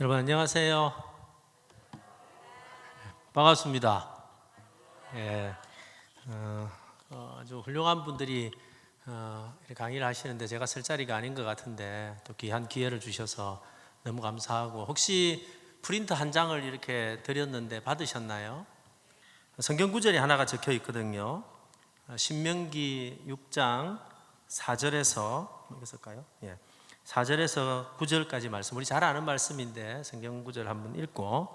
여러분 안녕하세요. 반갑습니다. 예, 아주 훌륭한 분들이 이렇게 강의를 하시는데 제가 쓸 자리가 아닌 것 같은데 또 귀한 기회를 주셔서 너무 감사하고, 혹시 프린트 한 장을 이렇게 드렸는데 받으셨나요? 성경 구절이 하나가 적혀 있거든요. 신명기 6장 4절에서 읽었을까요? 예. 4절에서 9절까지 말씀, 우리 잘 아는 말씀인데 성경 구절 한번 읽고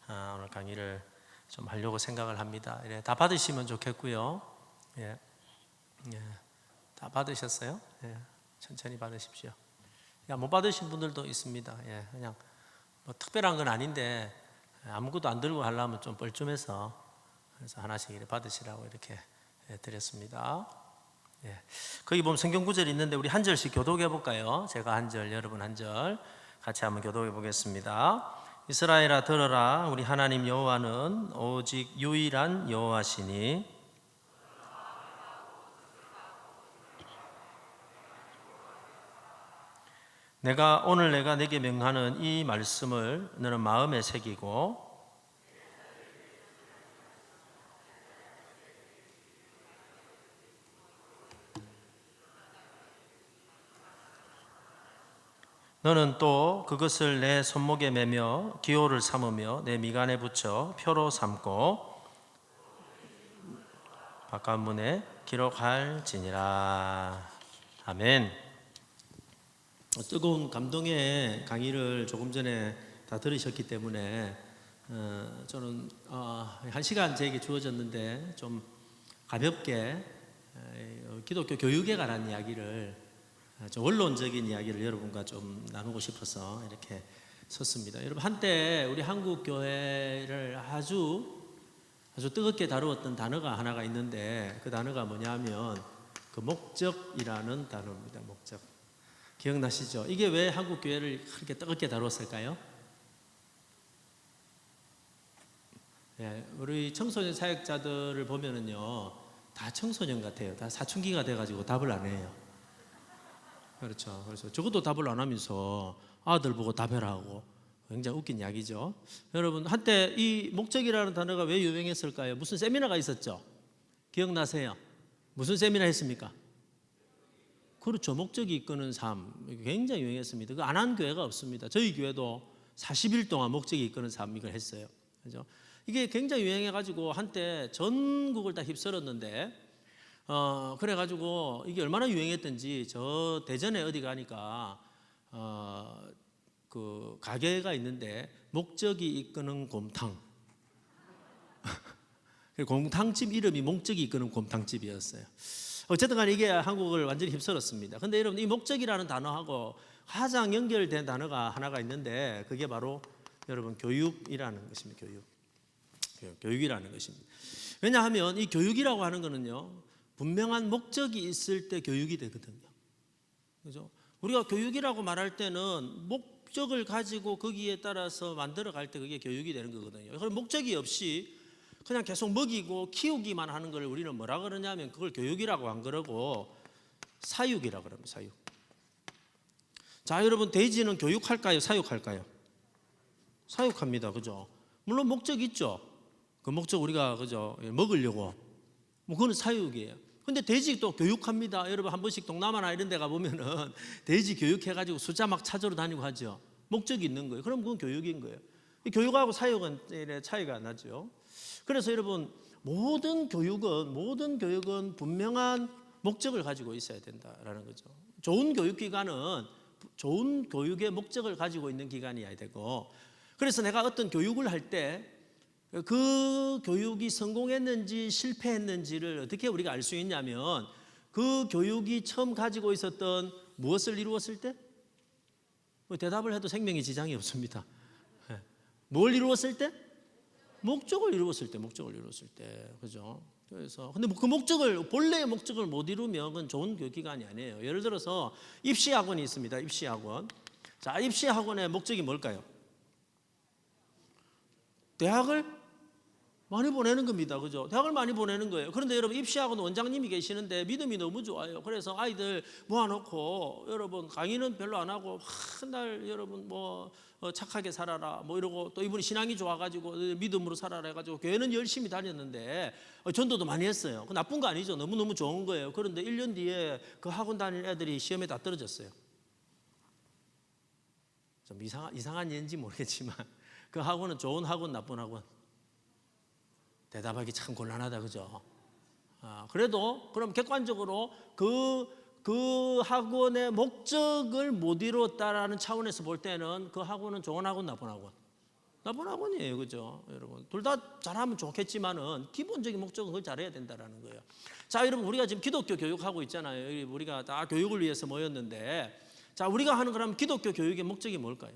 오늘 강의를 좀 하려고 생각을 합니다. 예, 다 받으시면 좋겠고요. 예. 예. 다 받으셨어요? 예. 천천히 받으십시오. 못 받으신 분들도 있습니다. 예. 그냥 뭐 특별한 건 아닌데 아무것도 안 들고 하려면 좀 뻘쭘해서, 그래서 하나씩 이렇게 받으시라고 이렇게 드렸습니다. 예. 거기 보면 성경 구절이 있는데 우리 한 절씩 교독해 볼까요? 제가 한 절, 여러분 한 절 같이 한번 교독해 보겠습니다. 이스라엘아 들어라, 우리 하나님 여호와는 오직 유일한 여호와시니 오늘 내가 네게 명하는 이 말씀을 너는 마음에 새기고 너는 또 그것을 내 손목에 매며 기호를 삼으며 내 미간에 붙여 표로 삼고 바깥문에 기록할지니라. 아멘. 뜨거운 감동의 강의를 조금 전에 다 들으셨기 때문에 저는 1시간 제게 주어졌는데 좀 가볍게 기독교 교육에 관한 이야기를, 좀 원론적인 이야기를 여러분과 좀 나누고 싶어서 이렇게 섰습니다. 여러분, 한때 우리 한국 교회를 아주 뜨겁게 다루었던 단어가 하나가 있는데 그 단어가 뭐냐면 그 목적이라는 단어입니다. 목적. 기억나시죠? 이게 왜 한국 교회를 그렇게 뜨겁게 다루었을까요? 예, 우리 청소년 사역자들을 보면은요, 다 청소년 같아요. 다 사춘기가 돼가지고 답을 안 해요. 그렇죠. 그래서 적어도 답을 안 하면서 아들 보고 답해라고, 굉장히 웃긴 이야기죠. 여러분, 한때 이 목적이라는 단어가 왜 유행했을까요? 무슨 세미나가 있었죠? 기억나세요? 무슨 세미나 했습니까? 그렇죠. 목적이 이끄는 삶, 굉장히 유행했습니다. 그 안 한 교회가 없습니다. 저희 교회도 40일 동안 목적이 이끄는 삶 이걸 했어요. 그죠? 이게 굉장히 유행해가지고 한때 전국을 다 휩쓸었는데, 그래가지고 이게 얼마나 유행했던지 저 대전에 어디 가니까 그 가게가 있는데 목적이 이끄는 곰탕. 곰탕집 이름이 목적이 이끄는 곰탕집이었어요. 어쨌든 간에 이게 한국을 완전히 휩쓸었습니다. 근데 여러분, 이 목적이라는 단어하고 가장 연결된 단어가 하나가 있는데 그게 바로 여러분 교육이라는 것입니다. 교육이라는 것입니다. 왜냐하면 이 교육이라고 하는 거는요, 분명한 목적이 있을 때 교육이 되거든요. 그죠? 우리가 교육이라고 말할 때는 목적을 가지고 거기에 따라서 만들어 갈 때 그게 교육이 되는 거거든요. 그럼 목적이 없이 그냥 계속 먹이고 키우기만 하는 걸 우리는 뭐라 그러냐면 그걸 교육이라고 안 그러고 사육이라고 그럽니다. 사육. 자, 여러분, 돼지는 교육할까요? 사육할까요? 사육합니다. 그죠? 물론 목적이 있죠. 그 목적 우리가 그죠? 먹으려고. 뭐 그건 사육이에요. 근데 돼지 또 교육합니다. 여러분, 한 번씩 동남아나 이런 데 가보면은 돼지 교육해가지고 숫자 막 찾으러 다니고 하죠. 목적이 있는 거예요. 그럼 그건 교육인 거예요. 교육하고 사육은 차이가 나죠. 그래서 여러분, 모든 교육은 분명한 목적을 가지고 있어야 된다라는 거죠. 좋은 교육기관은 좋은 교육의 목적을 가지고 있는 기관이어야 되고, 그래서 내가 어떤 교육을 할 때 그 교육이 성공했는지 실패했는지를 어떻게 우리가 알 수 있냐면 그 교육이 처음 가지고 있었던 무엇을 이루었을 때? 대답을 해도 생명에 지장이 없습니다. 뭘 이루었을 때? 목적을 이루었을 때. 그죠? 그래서 근데 그 본래의 목적을 못 이루면 그건 좋은 교육기관이 아니에요. 예를 들어서 입시학원이 있습니다. 입시학원. 자, 입시학원의 목적이 뭘까요? 대학을 많이 보내는 겁니다. 그죠? 대학을 많이 보내는 거예요. 그런데 여러분 입시학원 원장님이 계시는데 믿음이 너무 좋아요. 그래서 아이들 모아놓고 여러분 강의는 별로 안 하고 한날 여러분 착하게 살아라 이러고 또 이분이 신앙이 좋아가지고 믿음으로 살아라 해가지고 교회는 열심히 다녔는데 전도도 많이 했어요. 그 나쁜 거 아니죠. 너무너무 좋은 거예요. 그런데 1년 뒤에 그 학원 다니는 애들이 시험에 다 떨어졌어요. 좀 이상한 예인지 모르겠지만 그 학원은 좋은 학원, 나쁜 학원. 대답하기 참 곤란하다, 그죠? 그래도 그럼 객관적으로 그 학원의 목적을 못 이뤘다라는 차원에서 볼 때는 그 학원은 좋은 학원, 나쁜 학원? 나쁜 학원이에요, 그죠? 여러분 둘 다 잘하면 좋겠지만은 기본적인 목적은 그걸 잘해야 된다라는 거예요. 자, 여러분 우리가 지금 기독교 교육하고 있잖아요. 우리가 다 교육을 위해서 모였는데, 자, 우리가 하는 그럼 기독교 교육의 목적이 뭘까요?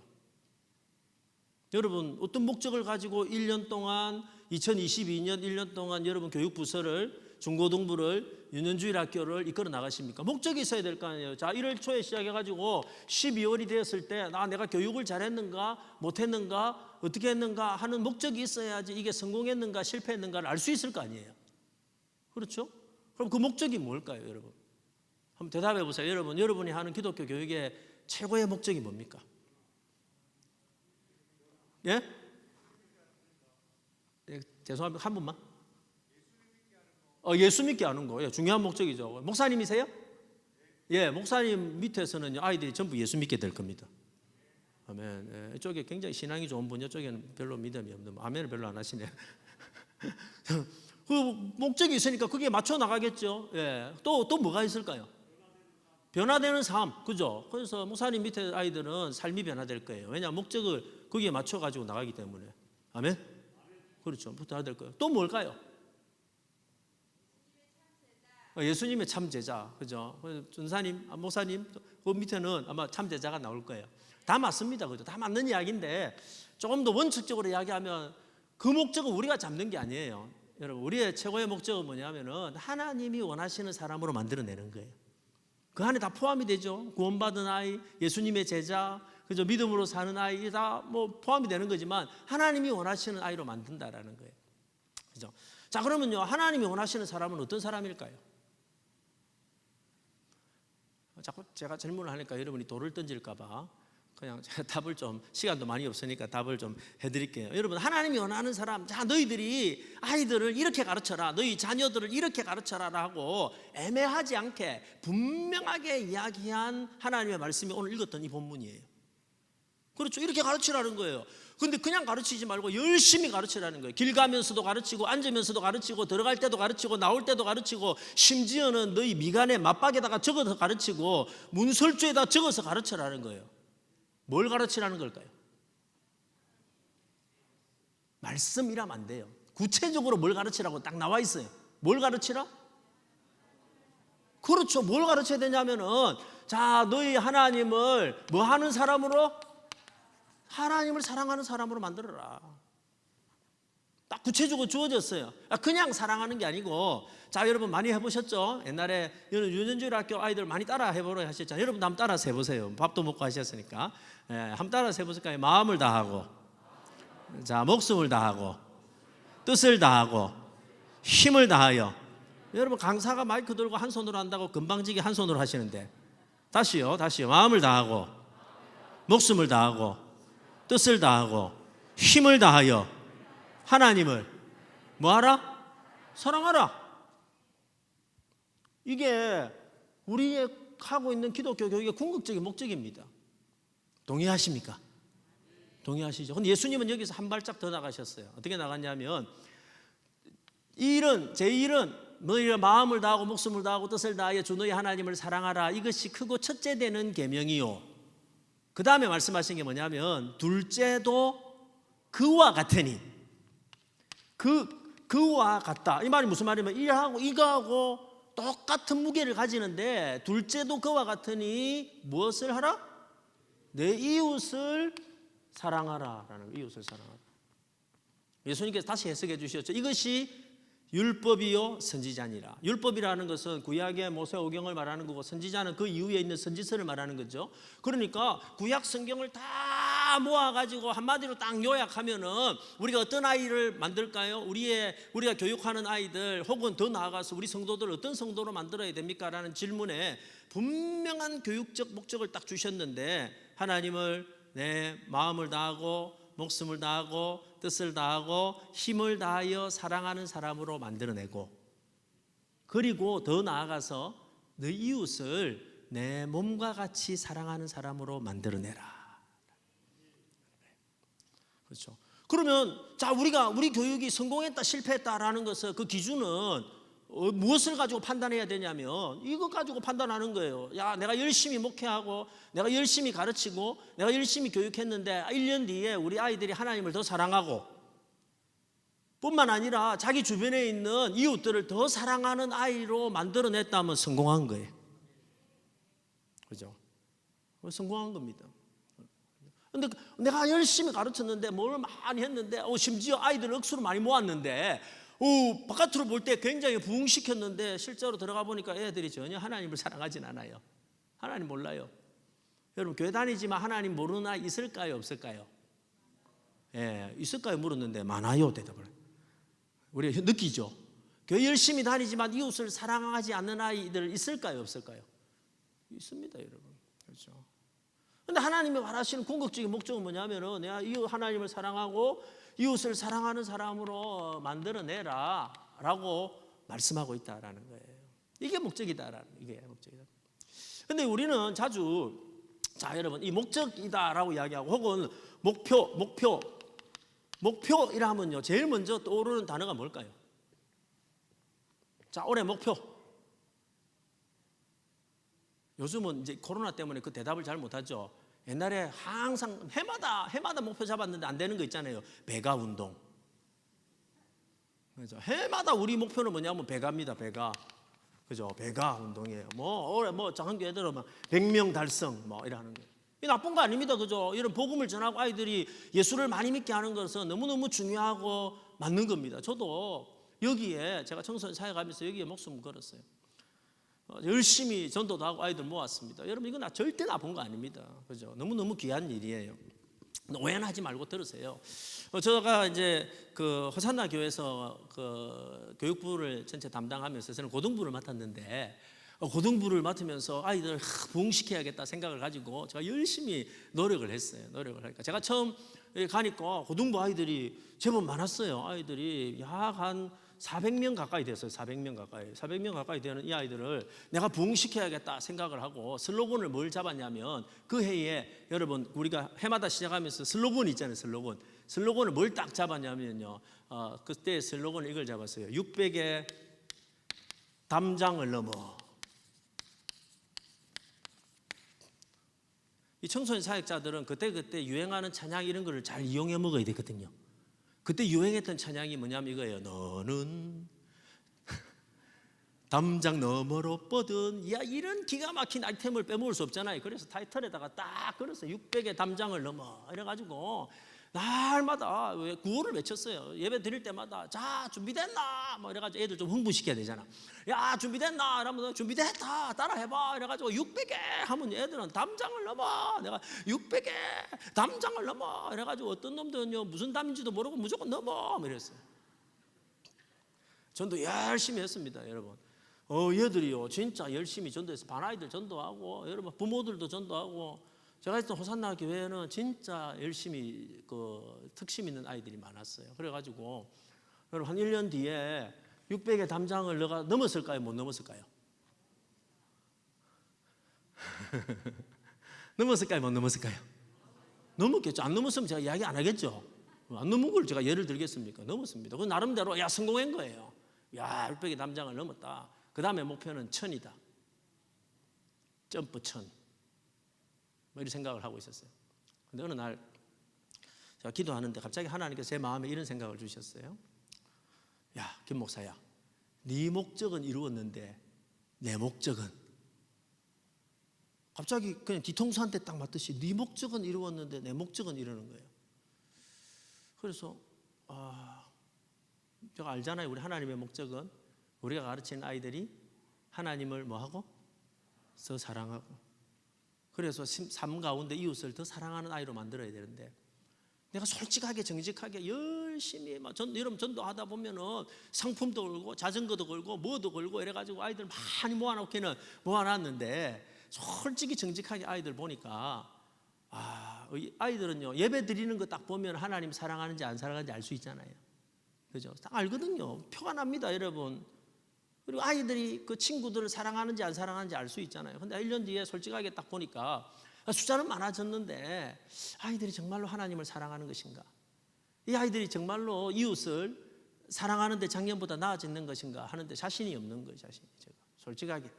여러분 어떤 목적을 가지고 1년 동안 2022년 1년 동안 여러분 교육부서를 중고등부를 유년주일 학교를 이끌어 나가십니까? 목적이 있어야 될 거 아니에요. 자, 1월 초에 시작해가지고 12월이 되었을 때 내가 교육을 잘했는가 못했는가 어떻게 했는가 하는 목적이 있어야지 이게 성공했는가 실패했는가를 알 수 있을 거 아니에요. 그렇죠? 그럼 그 목적이 뭘까요, 여러분? 한번 대답해 보세요. 여러분이 하는 기독교 교육의 최고의 목적이 뭡니까? 예? 죄송합니다. 한 분만. 예수 믿게 하는 거. 중요한 목적이죠. 목사님이세요? 예, 목사님 밑에서는 아이들이 전부 예수 믿게 될 겁니다. 아멘. 이쪽에 굉장히 신앙이 좋은 분, 이쪽에는 별로 믿음이 없는 분. 아멘을 별로 안 하시네. 그 목적이 있으니까 거기에 맞춰 나가겠죠. 예. 또 뭐가 있을까요? 변화되는 삶, 그죠? 그래서 목사님 밑에 아이들은 삶이 변화될 거예요. 왜냐, 목적을 거기에 맞춰 가지고 나가기 때문에. 아멘. 그렇죠. 변화될 거예요. 또 뭘까요? 예수님의 참 제자, 그죠? 전사님, 목사님, 그 밑에는 아마 참 제자가 나올 거예요. 다 맞습니다, 그죠? 다 맞는 이야기인데 조금 더 원칙적으로 이야기하면 그 목적은 우리가 잡는 게 아니에요. 여러분, 우리의 최고의 목적은 뭐냐면은 하나님이 원하시는 사람으로 만들어내는 거예요. 그 안에 다 포함이 되죠. 구원받은 아이, 예수님의 제자, 그죠? 믿음으로 사는 아이 다 포함이 되는 거지만 하나님이 원하시는 아이로 만든다라는 거예요. 그죠? 자, 그러면요, 하나님이 원하시는 사람은 어떤 사람일까요? 자꾸 제가 질문을 하니까 여러분이 돌을 던질까봐 그냥 제가 답을 좀, 시간도 많이 없으니까 답을 좀 해드릴게요. 여러분, 하나님이 원하는 사람, 자, 너희들이 아이들을 이렇게 가르쳐라, 너희 자녀들을 이렇게 가르쳐라 하고 애매하지 않게 분명하게 이야기한 하나님의 말씀이 오늘 읽었던 이 본문이에요. 그렇죠. 이렇게 가르치라는 거예요. 근데 그냥 가르치지 말고 열심히 가르치라는 거예요. 길 가면서도 가르치고, 앉으면서도 가르치고, 들어갈 때도 가르치고, 나올 때도 가르치고, 심지어는 너희 미간에 맞박에다가 적어서 가르치고, 문설주에다 적어서 가르치라는 거예요. 뭘 가르치라는 걸까요? 말씀이라면 안 돼요. 구체적으로 뭘 가르치라고 딱 나와 있어요. 뭘 가르치라? 그렇죠. 뭘 가르쳐야 되냐면은, 자, 너희 하나님을 뭐 하는 사람으로? 하나님을 사랑하는 사람으로 만들어라. 딱 구체적으로 주어졌어요. 그냥 사랑하는 게 아니고, 자, 여러분 많이 해보셨죠? 옛날에 유년주일 학교 아이들 많이 따라 해보라 하셨잖아요. 여러분 한번 따라서 해보세요. 밥도 먹고 하셨으니까. 한번 따라서 해보실까요? 마음을 다하고, 자, 목숨을 다하고, 뜻을 다하고, 힘을 다하여. 여러분 강사가 마이크 들고 한 손으로 한다고 금방지게 한 손으로 하시는데, 다시요. 마음을 다하고, 목숨을 다하고, 뜻을 다하고, 힘을 다하여 하나님을 뭐하라? 사랑하라. 이게 우리의 하고 있는 기독교 교육의 궁극적인 목적입니다. 동의하십니까? 동의하시죠? 근데 예수님은 여기서 한 발짝 더 나가셨어요. 어떻게 나갔냐면, 제 일은 너희의 마음을 다하고 목숨을 다하고 뜻을 다하여 주 너희 하나님을 사랑하라. 이것이 크고 첫째 되는 계명이요. 그 다음에 말씀하신 게 뭐냐면, 둘째도 그와 같으니. 그와 같다. 이 말이 무슨 말이냐면, 이거하고 똑같은 무게를 가지는데, 둘째도 그와 같으니 무엇을 하라? 내 이웃을 사랑하라. 라는 이웃을 사랑하라. 예수님께서 다시 해석해 주셨죠. 이것이 율법이요 선지자니라. 율법이라는 것은 구약의 모세오경을 말하는 거고, 선지자는 그 이후에 있는 선지서를 말하는 거죠. 그러니까 구약 성경을 다 다 모아가지고 한마디로 딱 요약하면은 우리가 어떤 아이를 만들까요? 우리가 교육하는 아이들 혹은 더 나아가서 우리 성도들 어떤 성도로 만들어야 됩니까? 라는 질문에 분명한 교육적 목적을 딱 주셨는데, 하나님을 내 마음을 다하고 목숨을 다하고 뜻을 다하고 힘을 다하여 사랑하는 사람으로 만들어내고, 그리고 더 나아가서 너 이웃을 내 몸과 같이 사랑하는 사람으로 만들어내라. 그렇죠. 그러면 자, 우리 교육이 성공했다 실패했다라는 것은 그 기준은 무엇을 가지고 판단해야 되냐면 이것 가지고 판단하는 거예요. 야, 내가 열심히 목회하고 내가 열심히 가르치고 내가 열심히 교육했는데 1년 뒤에 우리 아이들이 하나님을 더 사랑하고 뿐만 아니라 자기 주변에 있는 이웃들을 더 사랑하는 아이로 만들어냈다면 성공한 거예요. 그죠? 성공한 겁니다. 근데 내가 열심히 가르쳤는데 뭘 많이 했는데 심지어 아이들 억수로 많이 모았는데 바깥으로 볼 때 굉장히 부흥시켰는데 실제로 들어가 보니까 애들이 전혀 하나님을 사랑하진 않아요. 하나님 몰라요. 여러분, 교회 다니지만 하나님 모르는 아이 있을까요? 없을까요? 예, 있을까요? 물었는데 많아요. 대답을. 우리가 느끼죠. 교회 열심히 다니지만 이웃을 사랑하지 않는 아이들 있을까요? 없을까요? 있습니다, 여러분. 그렇죠. 근데 하나님이 말하시는 궁극적인 목적은 뭐냐면은 내가 이 하나님을 사랑하고 이웃을 사랑하는 사람으로 만들어내라 라고 말씀하고 있다라는 거예요. 이게 목적이다라는, 이게 목적이다. 근데 우리는 자주 자, 여러분, 이 목적이다라고 이야기하고 혹은 목표이라 하면요, 제일 먼저 떠오르는 단어가 뭘까요? 자, 올해 목표. 요즘은 이제 코로나 때문에 그 대답을 잘 못하죠. 옛날에 항상 해마다 목표 잡았는데 안 되는 거 있잖아요. 배가 운동. 그죠? 해마다 우리 목표는 뭐냐면 배가입니다. 배가. 그죠? 배가 운동이에요. 올해 작은 교회들은 100명 달성 이러는 거예요. 이 나쁜 거 아닙니다. 그죠? 이런 복음을 전하고 아이들이 예수를 많이 믿게 하는 것은 너무너무 중요하고 맞는 겁니다. 저도 여기에 제가 청소년 사회 가면서 여기에 목숨을 걸었어요. 열심히 전도도 하고 아이들 모았습니다. 여러분, 이건 절대 나쁜 거 아닙니다. 그죠? 너무너무 귀한 일이에요. 오해는 하지 말고 들으세요. 제가 이제 그 호산나 교회에서 그 교육부를 전체 담당하면서 저는 고등부를 맡았는데 고등부를 맡으면서 아이들을 부흥시켜야겠다 생각을 가지고 제가 열심히 노력을 했어요. 노력을 하니까 제가 처음 가니까 고등부 아이들이 제법 많았어요. 아이들이 약 한 400명 가까이 됐어요. 400명 가까이 되는 이 아이들을 내가 부흥시켜야겠다 생각을 하고 슬로건을 뭘 잡았냐면 그 해에 여러분 우리가 해마다 시작하면서 슬로건이 있잖아요. 슬로건을 뭘 딱 잡았냐면요. 그때 슬로건을 이걸 잡았어요. 600의 담장을 넘어. 이 청소년 사역자들은 그때 유행하는 찬양 이런 거를 잘 이용해 먹어야 되거든요. 그때 유행했던 찬양이 뭐냐면 이거예요. 너는 담장 너머로 뻗은, 야, 이런 기가 막힌 아이템을 빼먹을 수 없잖아요. 그래서 타이틀에다가 딱 걸었어요. 600의 담장을 넘어. 이래가지고 날마다 구호를 외쳤어요. 예배 드릴 때마다 자, 준비됐나? 이래가지고 애들 좀 흥분시켜야 되잖아. 야, 준비됐나? 이러면 준비됐다. 따라해봐. 이래가지고 600에 하면 애들은 담장을 넘어. 내가 600에 담장을 넘어. 이래가지고 어떤 놈들은요, 무슨 담인지도 모르고 무조건 넘어. 이랬어요. 전도 열심히 했습니다, 여러분. 얘들이요, 진짜 열심히 전도해서 반아이들 전도하고, 여러분 부모들도 전도하고. 제가 했던 호산나 교회는 진짜 열심히 그 특심 있는 아이들이 많았어요. 그래가지고 여러분 한 1년 뒤에 600의 담장을 넘었을까요? 못 넘었을까요? 넘었을까요? 못 넘었을까요? 넘었겠죠. 안 넘었으면 제가 이야기 안 하겠죠. 안 넘은 걸 제가 예를 들겠습니까? 넘었습니다. 그 나름대로 성공한 거예요. 600의 담장을 넘었다. 그 다음에 목표는 1000이다. 점프 1000. 이런 생각을 하고 있었어요. 근데 어느 날 제가 기도하는데 갑자기 하나님께서 제 마음에 이런 생각을 주셨어요. 야, 김 목사야, 네 목적은 이루었는데 내 목적은, 갑자기 그냥 뒤통수한테 딱 맞듯이 네 목적은 이루었는데 내 목적은 이루는 거예요. 그래서 제가 알잖아요. 우리 하나님의 목적은 우리가 가르치는 아이들이 하나님을 뭐하고? 더 사랑하고 그래서 삶 가운데 이웃을 더 사랑하는 아이로 만들어야 되는데, 내가 솔직하게 정직하게 열심히 여러분 전도하다 보면은 상품도 걸고 자전거도 걸고 뭐도 걸고 이래가지고 아이들 많이 모아놓기는 모아놨는데, 솔직히 정직하게 아이들 보니까 아이들은요, 예배 드리는 거 딱 보면 하나님 사랑하는지 안 사랑하는지 알 수 있잖아요. 그죠? 딱 알거든요. 표가 납니다, 여러분. 그리고 아이들이 그 친구들을 사랑하는지 안 사랑하는지 알 수 있잖아요. 근데 1년 뒤에 솔직하게 딱 보니까 숫자는 많아졌는데 아이들이 정말로 하나님을 사랑하는 것인가? 이 아이들이 정말로 이웃을 사랑하는데 작년보다 나아지는 것인가 하는데 자신이 없는 거예요. 자신이. 제가 솔직하게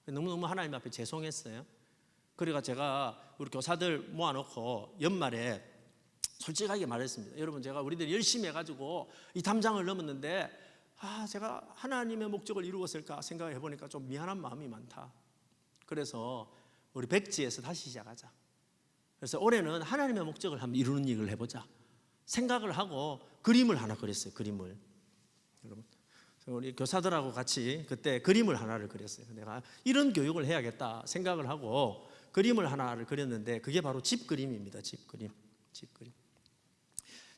너무너무 하나님 앞에 죄송했어요. 그러니까 제가 우리 교사들 모아놓고 연말에 솔직하게 말했습니다. 여러분, 제가 우리들이 열심히 해가지고 이 담장을 넘었는데 제가 하나님의 목적을 이루었을까 생각해 보니까 좀 미안한 마음이 많다. 그래서 우리 백지에서 다시 시작하자. 그래서 올해는 하나님의 목적을 한번 이루는 일을 해보자 생각을 하고 그림을 하나 그렸어요. 그림을. 여러분, 우리 교사들하고 같이 그때 그림을 하나를 그렸어요. 내가 이런 교육을 해야겠다 생각을 하고 그림을 하나를 그렸는데, 그게 바로 집 그림입니다. 집 그림.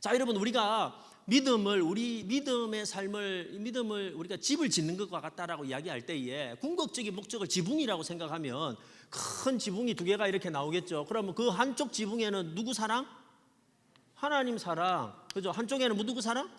자, 여러분, 우리가 우리 믿음의 삶을, 믿음을 우리가 집을 짓는 것과 같다라고 이야기할 때에 궁극적인 목적을 지붕이라고 생각하면 큰 지붕이 2개가 이렇게 나오겠죠. 그러면 그 한쪽 지붕에는 누구 사랑? 하나님 사랑. 그죠? 한쪽에는 누구 사랑?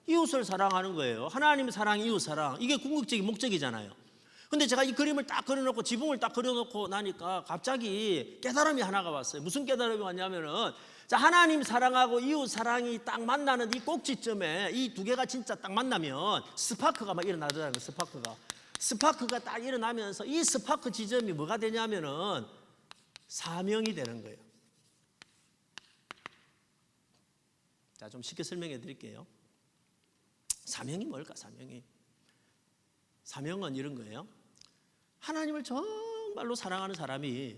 이웃을 사랑하는 거예요. 하나님 사랑, 이웃 사랑. 이게 궁극적인 목적이잖아요. 근데 제가 이 그림을 딱 그려놓고 지붕을 딱 그려놓고 나니까 갑자기 깨달음이 하나가 왔어요. 무슨 깨달음이 왔냐면은, 자, 하나님 사랑하고 이웃 사랑이 딱 만나는 이 꼭지점에 이 2개가 진짜 딱 만나면 스파크가 막 일어나더라고요. 스파크가 딱 일어나면서 이 스파크 지점이 뭐가 되냐면은 사명이 되는 거예요. 자, 좀 쉽게 설명해 드릴게요. 사명이 뭘까? 사명은 이런 거예요. 하나님을 정말로 사랑하는 사람이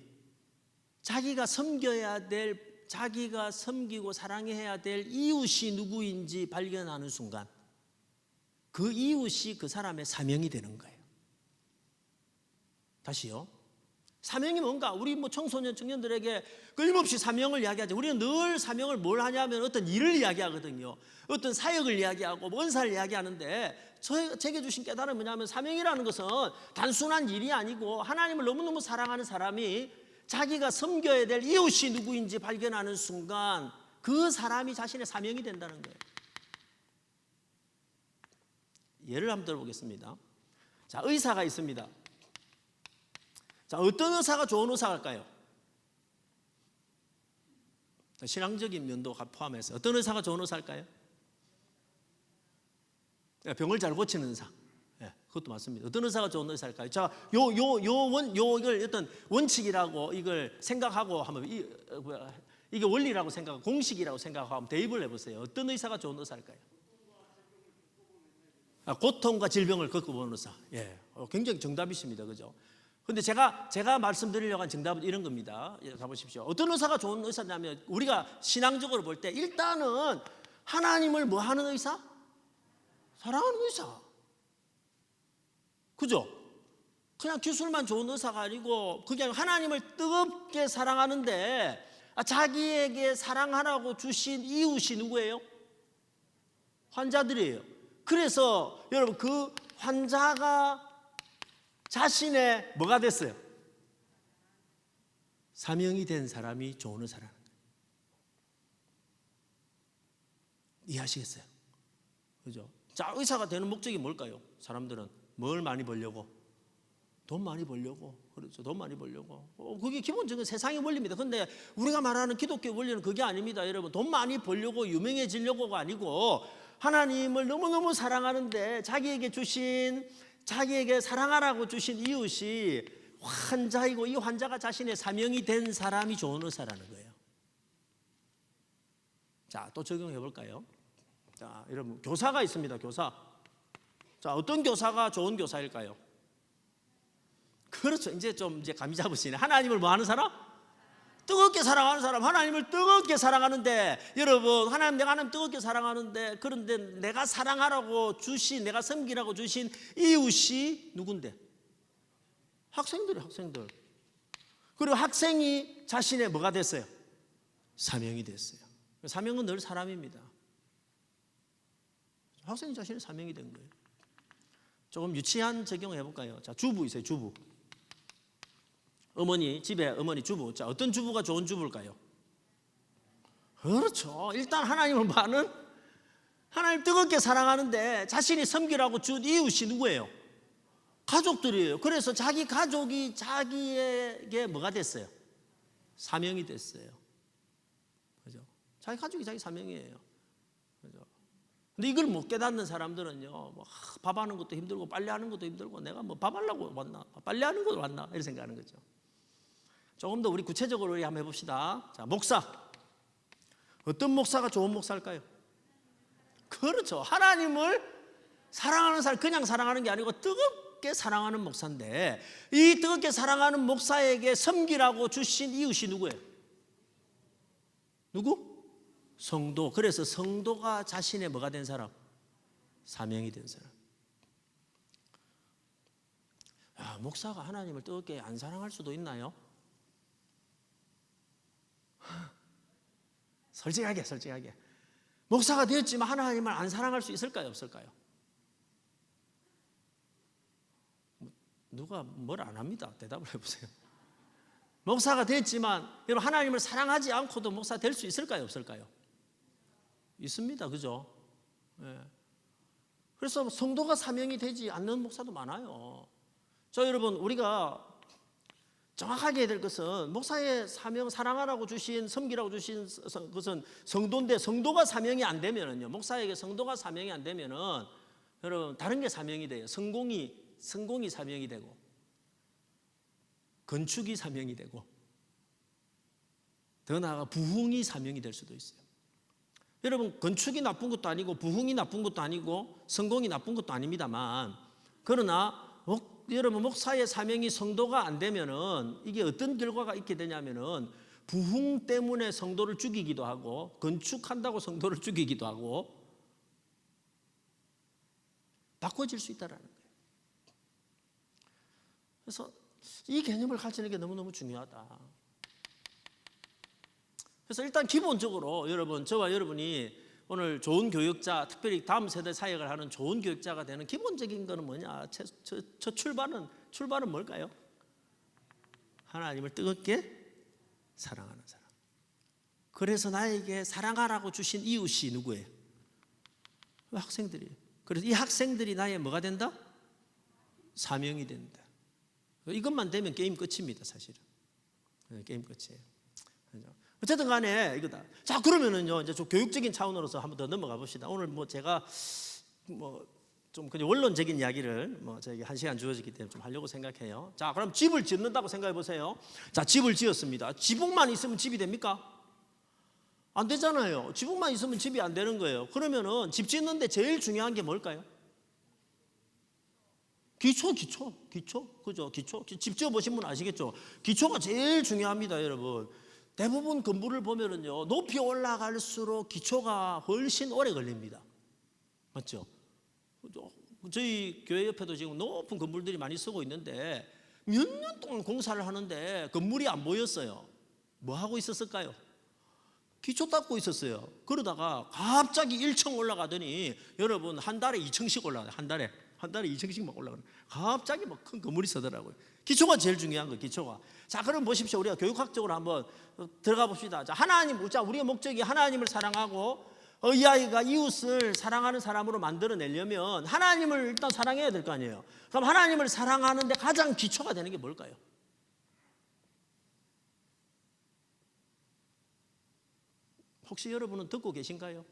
자기가 섬겨야 될, 자기가 섬기고 사랑해야 될 이웃이 누구인지 발견하는 순간 그 이웃이 그 사람의 사명이 되는 거예요. 다시요. 사명이 뭔가? 우리 청소년, 청년들에게 끊임없이 사명을 이야기하죠. 우리는 늘 사명을 뭘 하냐면 어떤 일을 이야기하거든요. 어떤 사역을 이야기하고 은사를 이야기하는데, 제게 주신 깨달음이 뭐냐면, 사명이라는 것은 단순한 일이 아니고 하나님을 너무너무 사랑하는 사람이 자기가 섬겨야 될 이웃이 누구인지 발견하는 순간 그 사람이 자신의 사명이 된다는 거예요. 예를 한번 들어보겠습니다. 자, 의사가 있습니다. 자, 어떤 의사가 좋은 의사일까요? 신앙적인 면도 포함해서 어떤 의사가 좋은 의사일까요? 병을 잘 고치는 의사. 그것도 맞습니다. 어떤 의사가 좋은 의사일까요? 자, 이걸 어떤 원칙이라고 이걸 생각하고 한번 이게 원리라고 생각하고 공식이라고 생각하고 한번 대입을 해보세요. 어떤 의사가 좋은 의사일까요? 고통과 질병을 겪어보는 의사. 굉장히 정답이십니다. 그죠? 근데 제가 말씀드리려고 한 정답은 이런 겁니다. 가보십시오. 어떤 의사가 좋은 의사냐면, 우리가 신앙적으로 볼 때 일단은 하나님을 뭐 하는 의사? 사랑하는 의사. 그죠? 그냥 기술만 좋은 의사가 아니고 그냥 하나님을 뜨겁게 사랑하는데 자기에게 사랑하라고 주신 이웃이 누구예요? 환자들이에요. 그래서 여러분, 그 환자가 자신의 뭐가 됐어요? 사명이 된 사람이 좋은 의사라는 거예요. 이해하시겠어요? 그죠? 자, 의사가 되는 목적이 뭘까요? 사람들은 뭘 많이 벌려고? 돈 많이 벌려고. 그렇죠. 돈 많이 벌려고. 그게 기본적인 세상의 원리입니다. 근데 우리가 말하는 기독교 원리는 그게 아닙니다. 여러분, 돈 많이 벌려고 유명해지려고가 아니고, 하나님을 너무너무 사랑하는데 자기에게 사랑하라고 주신 이웃이 환자이고, 이 환자가 자신의 사명이 된 사람이 좋은 의사라는 거예요. 자, 또 적용해 볼까요? 자, 여러분, 교사가 있습니다. 교사. 자, 어떤 교사가 좋은 교사일까요? 그렇죠. 이제 감이 잡으시네. 하나님을 뭐 하는 사람? 뜨겁게 사랑하는 사람. 하나님을 뜨겁게 사랑하는데, 여러분, 내가 하나님 뜨겁게 사랑하는데, 그런데 내가 사랑하라고 주신, 내가 섬기라고 주신 이웃이 누군데? 학생들. 그리고 학생이 자신의 뭐가 됐어요? 사명이 됐어요. 사명은 늘 사람입니다. 학생이 자신의 사명이 된 거예요. 조금 유치한 적용을 해볼까요? 자, 주부 있어요. 주부. 어머니, 집에 어머니 주부. 자, 어떤 주부가 좋은 주부일까요? 그렇죠. 일단 하나님을 많은, 하나님 뜨겁게 사랑하는데 자신이 섬기라고 준 이웃이 누구예요? 가족들이에요. 그래서 자기 가족이 자기에게 뭐가 됐어요? 사명이 됐어요. 그죠? 자기 가족이 자기 사명이에요. 그죠? 근데 이걸 못 깨닫는 사람들은요, 뭐 밥하는 것도 힘들고 빨래하는 것도 힘들고 내가 뭐 밥하려고 왔나, 빨래하는 것도 왔나 이렇게 생각하는 거죠. 조금 더 우리 구체적으로 한번 해봅시다. 자, 목사. 어떤 목사가 좋은 목사일까요? 그렇죠. 하나님을 사랑하는 사람, 그냥 사랑하는 게 아니고 뜨겁게 사랑하는 목사인데, 이 뜨겁게 사랑하는 목사에게 섬기라고 주신 이웃이 누구예요? 누구? 성도. 그래서 성도가 자신의 뭐가 된 사람? 사명이 된 사람. 야, 목사가 하나님을 뜨겁게 안 사랑할 수도 있나요? 솔직하게 목사가 되었지만 하나님을 안 사랑할 수 있을까요? 없을까요? 누가 뭘 안 합니다. 대답을 해보세요. 목사가 됐지만 여러분 하나님을 사랑하지 않고도 목사 될 수 있을까요? 없을까요? 있습니다. 그죠? 네. 그래서 성도가 사명이 되지 않는 목사도 많아요. 저 여러분 우리가 정확하게 해야 될 것은 목사의 사명, 사랑하라고 주신, 섬기라고 주신 것은 성도인데, 성도가 사명이 안 되면은요, 목사에게 성도가 사명이 안 되면은 여러분 다른 게 사명이 돼요. 성공이 사명이 되고, 건축이 사명이 되고, 더 나아가 부흥이 사명이 될 수도 있어요. 여러분 건축이 나쁜 것도 아니고 부흥이 나쁜 것도 아니고 성공이 나쁜 것도 아닙니다만, 그러나 여러분 목사의 사명이 성도가 안 되면은 이게 어떤 결과가 있게 되냐면은 부흥 때문에 성도를 죽이기도 하고, 건축한다고 성도를 죽이기도 하고, 바꿔질 수 있다라는 거예요. 그래서 이 개념을 가르치는 게 너무너무 중요하다. 그래서 일단 기본적으로 여러분, 저와 여러분이 오늘 좋은 교육자, 특별히 다음 세대 사역을 하는 좋은 교육자가 되는 기본적인 거는 뭐냐? 저 출발은 뭘까요? 하나님을 뜨겁게 사랑하는 사람. 그래서 나에게 사랑하라고 주신 이웃이 누구예요? 학생들이에요. 그래서 이 학생들이 나의 뭐가 된다? 사명이 된다. 이것만 되면 게임 끝입니다, 사실은. 게임 끝이에요. 어쨌든 간에 이거다. 자, 그러면은요, 이제 좀 교육적인 차원으로서 한번 더 넘어가 봅시다. 오늘 뭐 제가 좀 그냥 원론적인 이야기를 저에게 1시간 주어지기 때문에 좀 하려고 생각해요. 자, 그럼 집을 짓는다고 생각해 보세요. 자, 집을 지었습니다. 지붕만 있으면 집이 됩니까? 안 되잖아요. 지붕만 있으면 집이 안 되는 거예요. 그러면은 집 짓는데 제일 중요한 게 뭘까요? 기초. 그죠? 기초. 집 지어 보신 분 아시겠죠? 기초가 제일 중요합니다, 여러분. 대부분 건물을 보면은요, 높이 올라갈수록 기초가 훨씬 오래 걸립니다. 맞죠? 저희 교회 옆에도 지금 높은 건물들이 많이 쓰고 있는데 몇 년 동안 공사를 하는데 건물이 안 보였어요. 뭐 하고 있었을까요? 기초 닦고 있었어요. 그러다가 갑자기 1층 올라가더니 여러분 한 달에 2층씩 올라가요. 한 달에 2층씩 막 올라가요. 갑자기 막 큰 건물이 서더라고요. 기초가 제일 중요한 거예요. 기초가. 자, 그럼 보십시오. 우리가 교육학적으로 한번 들어가 봅시다. 자, 우리의 목적이 하나님을 사랑하고 이 아이가 이웃을 사랑하는 사람으로 만들어내려면 하나님을 일단 사랑해야 될 거 아니에요. 그럼 하나님을 사랑하는데 가장 기초가 되는 게 뭘까요? 혹시 여러분은 듣고 계신가요?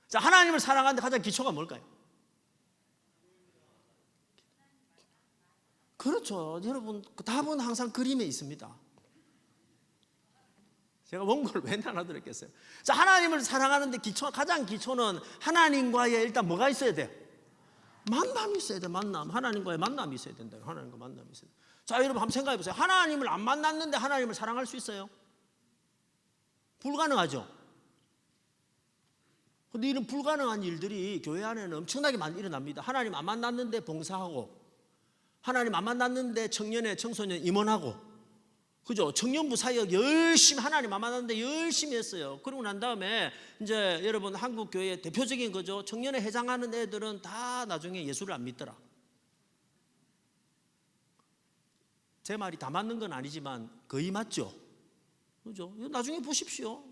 자, 하나님을 사랑하는데 가장 기초가 뭘까요? 그렇죠. 여러분, 답은 항상 그림에 있습니다. 제가 원고를 왜 나눠드렸겠어요? 자, 하나님을 사랑하는데 가장 기초는 하나님과의 일단 뭐가 있어야 돼요? 만남이 있어야 돼요. 만남. 하나님과의 만남이 있어야 된다. 하나님과 만남이 있어야 돼요. 자, 여러분 한번 생각해 보세요. 하나님을 안 만났는데 하나님을 사랑할 수 있어요? 불가능하죠. 근데 이런 불가능한 일들이 교회 안에는 엄청나게 많이 일어납니다. 하나님 안 만났는데 봉사하고, 하나님 안 만났는데 청년회, 청소년 임원하고, 그죠? 청년부 사역 열심히 하나님 안 만났는데 열심히 했어요. 그러고 난 다음에 이제 여러분 한국 교회 대표적인 거죠. 청년회 회장하는 애들은 다 나중에 예수를 안 믿더라. 제 말이 다 맞는 건 아니지만 거의 맞죠. 그죠? 나중에 보십시오.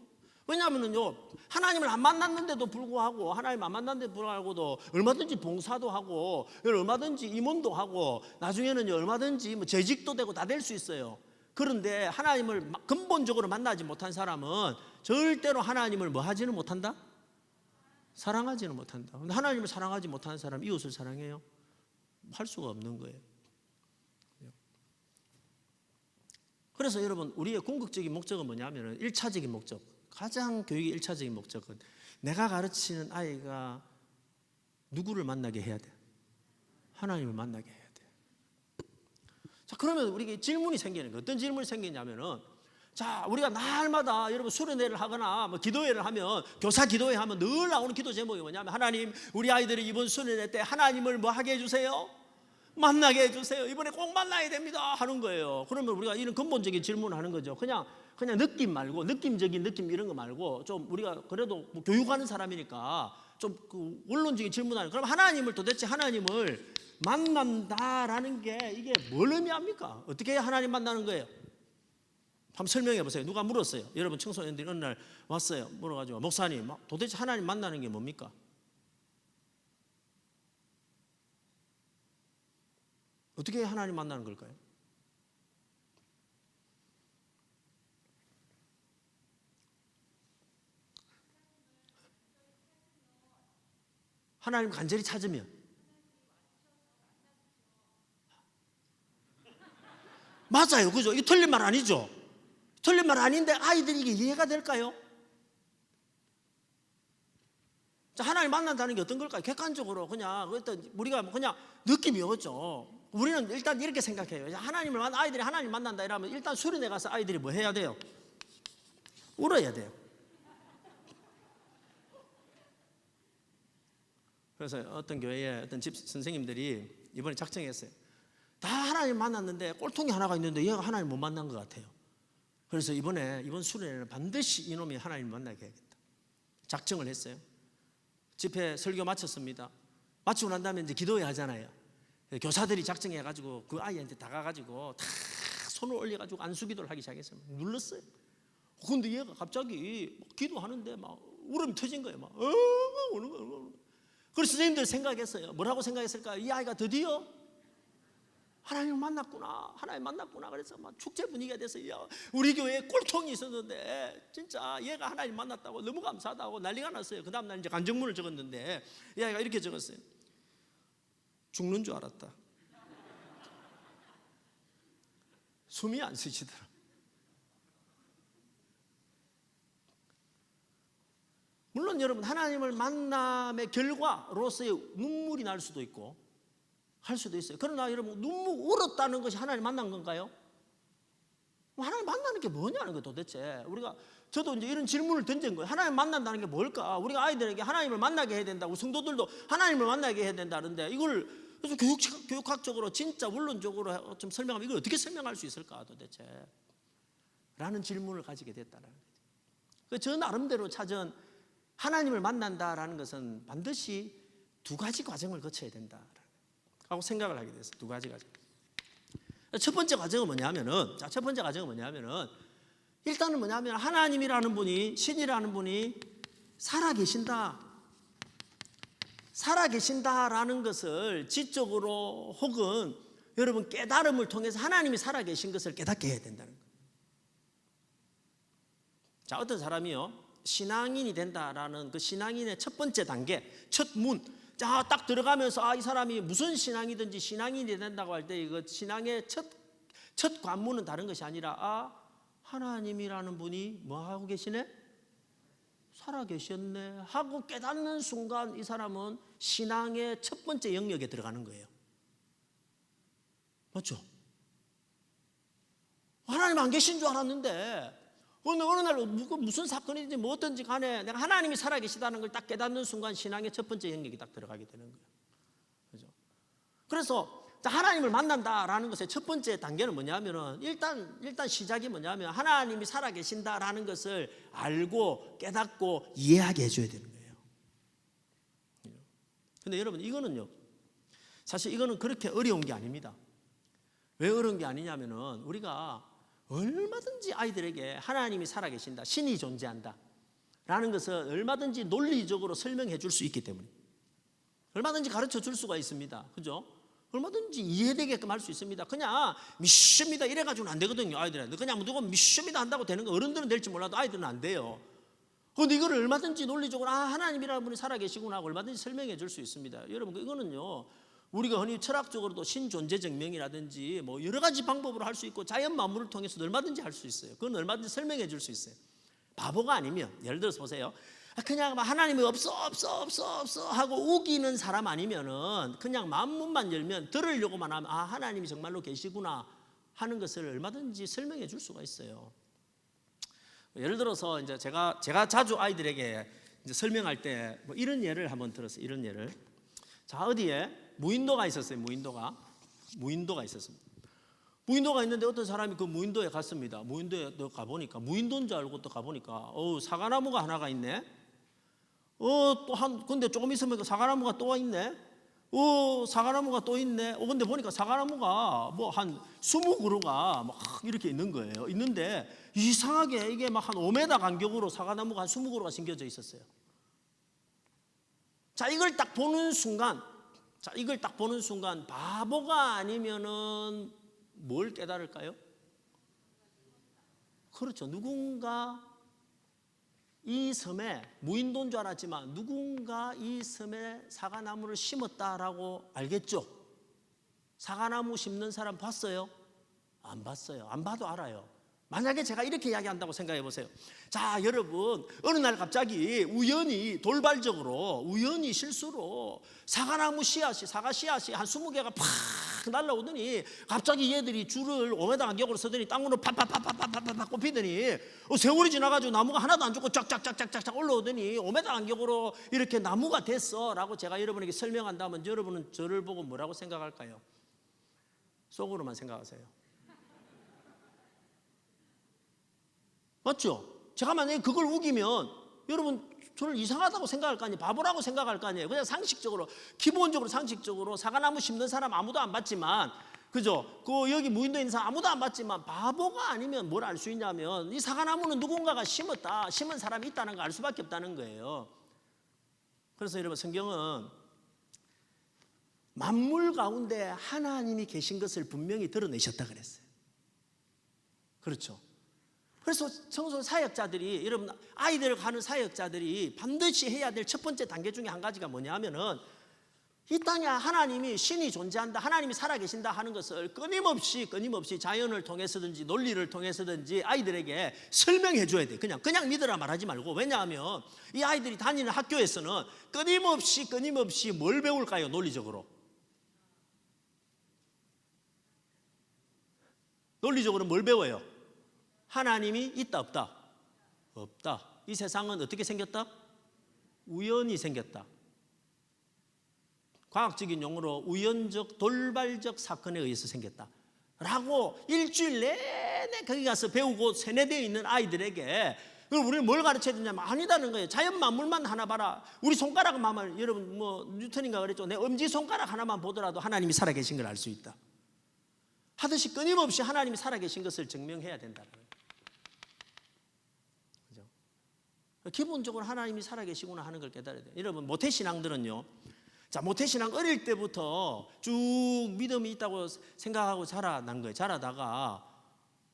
왜냐하면요, 하나님을 안 만났는데도 불구하고, 하나님 안 만났는데도 불구하고도 얼마든지 봉사도 하고, 얼마든지 임원도 하고, 나중에는 얼마든지 뭐 재직도 되고 다 될 수 있어요. 그런데 하나님을 근본적으로 만나지 못한 사람은 절대로 하나님을 뭐 하지는 못한다? 사랑하지는 못한다. 근데 하나님을 사랑하지 못하는 사람 이웃을 사랑해요? 할 수가 없는 거예요. 그래서 여러분, 우리의 궁극적인 목적은 뭐냐면 1차적인 목적, 가장 교육의 1차적인 목적은 내가 가르치는 아이가 누구를 만나게 해야 돼? 하나님을 만나게 해야 돼. 자, 그러면 우리에게 질문이 생기는 거예요. 어떤 질문이 생기냐면은, 자, 우리가 날마다 여러분 수련회를 하거나 뭐 기도회를 하면, 교사 기도회 하면 늘 나오는 기도 제목이 뭐냐면, 하나님, 우리 아이들이 이번 수련회 때 하나님을 뭐 하게 해주세요? 만나게 해주세요. 이번에 꼭 만나야 됩니다 하는 거예요. 그러면 우리가 이런 근본적인 질문을 하는 거죠. 그냥 느낌 말고, 느낌적인 느낌 이런 거 말고, 좀 우리가 그래도 뭐 교육하는 사람이니까 좀 그 원론적인 질문하는. 그럼 하나님을, 도대체 하나님을 만난다라는 게 이게 뭘 의미합니까? 어떻게 해야 하나님 만나는 거예요? 한번 설명해 보세요. 누가 물었어요. 여러분 청소년들이 어느 날 왔어요. 물어가지고, 목사님, 도대체 하나님 만나는 게 뭡니까? 어떻게 하나님 만나는 걸까요? 하나님 간절히 찾으면. 맞아요. 그죠? 이게 틀린 말 아니죠? 틀린 말 아닌데 아이들이 이게 이해가 될까요? 자, 하나님 만난다는 게 어떤 걸까요? 객관적으로 그냥 우리가 그냥 느낌이 오죠. 우리는 일단 이렇게 생각해요. 아이들이 하나님 만난다 이러면 일단 수련회 가서 아이들이 뭐 해야 돼요? 울어야 돼요. 그래서 어떤 교회에 어떤 집 선생님들이 이번에 작정했어요. 다 하나님 만났는데 꼴통이 하나가 있는데 얘가 하나님 못 만난 것 같아요. 그래서 이번 수련회는 반드시 이놈이 하나님 만나게 해야겠다. 작정을 했어요. 집회 설교 마쳤습니다. 마치고 난 다음에 이제 기도회 하잖아요. 교사들이 작정해가지고 그 아이한테 다가가지고 다 손을 올려가지고 안수기도를 하기 시작했어요. 눌렀어요. 근데 얘가 갑자기 기도하는데 막 울음이 터진 거예요. 막 우는 거예요. 그래서 선생님들 생각했어요. 뭐라고 생각했을까요? 이 아이가 드디어 하나님을 만났구나. 하나님 만났구나. 그래서 막 축제 분위기가 돼서, 야, 우리 교회에 꼴통이 있었는데 진짜 얘가 하나님 만났다고 너무 감사하다고 난리가 났어요. 그 다음날 이제 간증문을 적었는데 이 아이가 이렇게 적었어요. 죽는 줄 알았다. 숨이 안 쉬시더라. 물론 여러분, 하나님을 만남의 결과로서의 눈물이 날 수도 있고 할 수도 있어요. 그러나 여러분, 울었다는 것이 하나님 만난 건가요? 하나님 만나는 게 뭐냐는 거예요, 도대체. 저도 이제 이런 질문을 던진 거예요. 하나님 만난다는 게 뭘까? 우리가 아이들에게 하나님을 만나게 해야 된다고, 성도들도 하나님을 만나게 해야 된다는데, 이걸 그래서 교육학적으로 진짜 원론적으로 좀 설명하면 이걸 어떻게 설명할 수 있을까, 도대체? 라는 질문을 가지게 됐다는 거죠. 저 나름대로 찾은 하나님을 만난다라는 것은 반드시 두 가지 과정을 거쳐야 된다 하고 생각을 하게 됐어요. 두 가지 과정. 첫 번째 과정은 뭐냐면은, 일단은 뭐냐면 하나님이라는 분이, 신이라는 분이 살아계신다라는 것을 지적으로 혹은 여러분 깨달음을 통해서 하나님이 살아계신 것을 깨닫게 해야 된다는 거예요. 자, 어떤 사람이요, 신앙인이 된다라는 그 신앙인의 첫 번째 단계, 첫 문, 자, 딱 들어가면서 이 사람이 무슨 신앙이든지 신앙인이 된다고 할 때 이거 신앙의 첫 관문은 다른 것이 아니라 하나님이라는 분이 뭐 하고 계시네? 살아계셨네 하고 깨닫는 순간 이 사람은 신앙의 첫 번째 영역에 들어가는 거예요. 맞죠? 하나님 안 계신 줄 알았는데 어느 날 무슨 사건이든지 뭐든지 간에 내가 하나님이 살아계시다는 걸 딱 깨닫는 순간 신앙의 첫 번째 영역이 딱 들어가게 되는 거예요. 그죠? 그래서 자, 하나님을 만난다라는 것의 첫 번째 단계는 뭐냐면은 일단 시작이 뭐냐면 하나님이 살아계신다라는 것을 알고 깨닫고 이해하게 해줘야 되는 거예요. 근데 여러분 이거는요, 사실 이거는 그렇게 어려운 게 아닙니다. 왜 어려운 게 아니냐면은 우리가 얼마든지 아이들에게 하나님이 살아계신다, 신이 존재한다 라는 것을 얼마든지 논리적으로 설명해 줄 수 있기 때문에, 얼마든지 가르쳐 줄 수가 있습니다. 그죠? 얼마든지 이해되게끔 할 수 있습니다. 그냥 믿습니다 이래가지고는 안 되거든요. 아이들한테 그냥 누가 믿습니다 한다고 되는 거, 어른들은 될지 몰라도 아이들은 안 돼요. 그런데 이걸 얼마든지 논리적으로 하나님이라는 분이 살아계시구나 하고 얼마든지 설명해 줄 수 있습니다. 여러분 이거는요, 우리가 흔히 철학적으로도 신존재 증명이라든지 뭐 여러 가지 방법으로 할 수 있고 자연 만물을 통해서도 얼마든지 할 수 있어요. 그건 얼마든지 설명해 줄 수 있어요. 바보가 아니면, 예를 들어서 보세요. 그냥 하나님이 없어 하고 우기는 사람 아니면은 그냥 마음문만 열면 들으려고만 하면 하나님이 정말로 계시구나 하는 것을 얼마든지 설명해 줄 수가 있어요. 예를 들어서 이제 제가 자주 아이들에게 이제 설명할 때 뭐 이런 예를 한번 들었어요. 이런 예를. 자, 어디에 무인도가 있었어요. 무인도가 있었습니다. 무인도가 있는데 어떤 사람이 그 무인도에 갔습니다. 무인도에 또 가보니까, 무인도인 줄 알고 또 가보니까 사과나무가 하나가 있네. 근데 조금 있으면 사과나무가 또 있네. 사과나무가 또 있네. 근데 보니까 사과나무가 뭐 한 20그루가 막 이렇게 있는 거예요. 있는데 이상하게 이게 막 한 5m 간격으로 사과나무가 한 20그루가 심겨져 있었어요. 자, 이걸 딱 보는 순간 바보가 아니면은 뭘 깨달을까요? 그렇죠. 누군가 이 섬에, 무인도인 줄 알았지만 누군가 이 섬에 사과나무를 심었다라고 알겠죠? 사과나무 심는 사람 봤어요? 안 봤어요. 안 봐도 알아요. 만약에 제가 이렇게 이야기한다고 생각해 보세요. 자, 여러분, 어느 날 갑자기 우연히 돌발적으로, 우연히 실수로 사과나무 씨앗이, 사과 씨앗이 한 20개가 팍 날라오더니 갑자기 얘들이 줄을 5m 간격으로 서더니 땅으로 팍팍팍팍팍팍 꼽히더니 세월이 지나가지고 나무가 하나도 안 죽고 쫙쫙쫙쫙쫙 올라오더니 5m 간격으로 이렇게 나무가 됐어 라고 제가 여러분에게 설명한다면 여러분은 저를 보고 뭐라고 생각할까요? 속으로만 생각하세요. 맞죠? 제가 만약에 그걸 우기면 여러분 저를 이상하다고 생각할 거 아니에요. 바보라고 생각할 거 아니에요. 그냥 상식적으로, 기본적으로 상식적으로 사과나무 심는 사람 아무도 안 봤지만, 그죠? 여기 무인도에 있는 사람 아무도 안 봤지만 바보가 아니면 뭘 알 수 있냐면 이 사과나무는 누군가가 심은 사람이 있다는 걸 알 수밖에 없다는 거예요. 그래서 여러분 성경은 만물 가운데 하나님이 계신 것을 분명히 드러내셨다 그랬어요. 그렇죠? 그래서 청소 사역자들이, 여러분 아이들을 가는 사역자들이 반드시 해야 될 첫 번째 단계 중에 한 가지가 뭐냐면은 이 땅에 하나님이 신이 존재한다, 하나님이 살아계신다 하는 것을 끊임없이 자연을 통해서든지 논리를 통해서든지 아이들에게 설명해 줘야 돼. 그냥 믿으라 말하지 말고. 왜냐하면 이 아이들이 다니는 학교에서는 끊임없이 뭘 배울까요? 논리적으로 뭘 배워요? 하나님이 있다 없다? 없다. 이 세상은 어떻게 생겼다? 우연히 생겼다. 과학적인 용어로 우연적 돌발적 사건에 의해서 생겼다 라고 일주일 내내 거기 가서 배우고 세뇌되어 있는 아이들에게 우리는 뭘 가르쳐야 되냐면 아니다는 거예요. 자연 만물만 하나 봐라. 우리 손가락만, 여러분 뭐 뉴턴인가 그랬죠. 내 엄지손가락 하나만 보더라도 하나님이 살아계신 걸 알 수 있다 하듯이 끊임없이 하나님이 살아계신 것을 증명해야 된다는 거예요. 기본적으로 하나님이 살아계시구나 하는 걸 깨달아야 돼요. 여러분 모태신앙들은요, 자, 모태신앙 어릴 때부터 쭉 믿음이 있다고 생각하고 자라난 거예요. 자라다가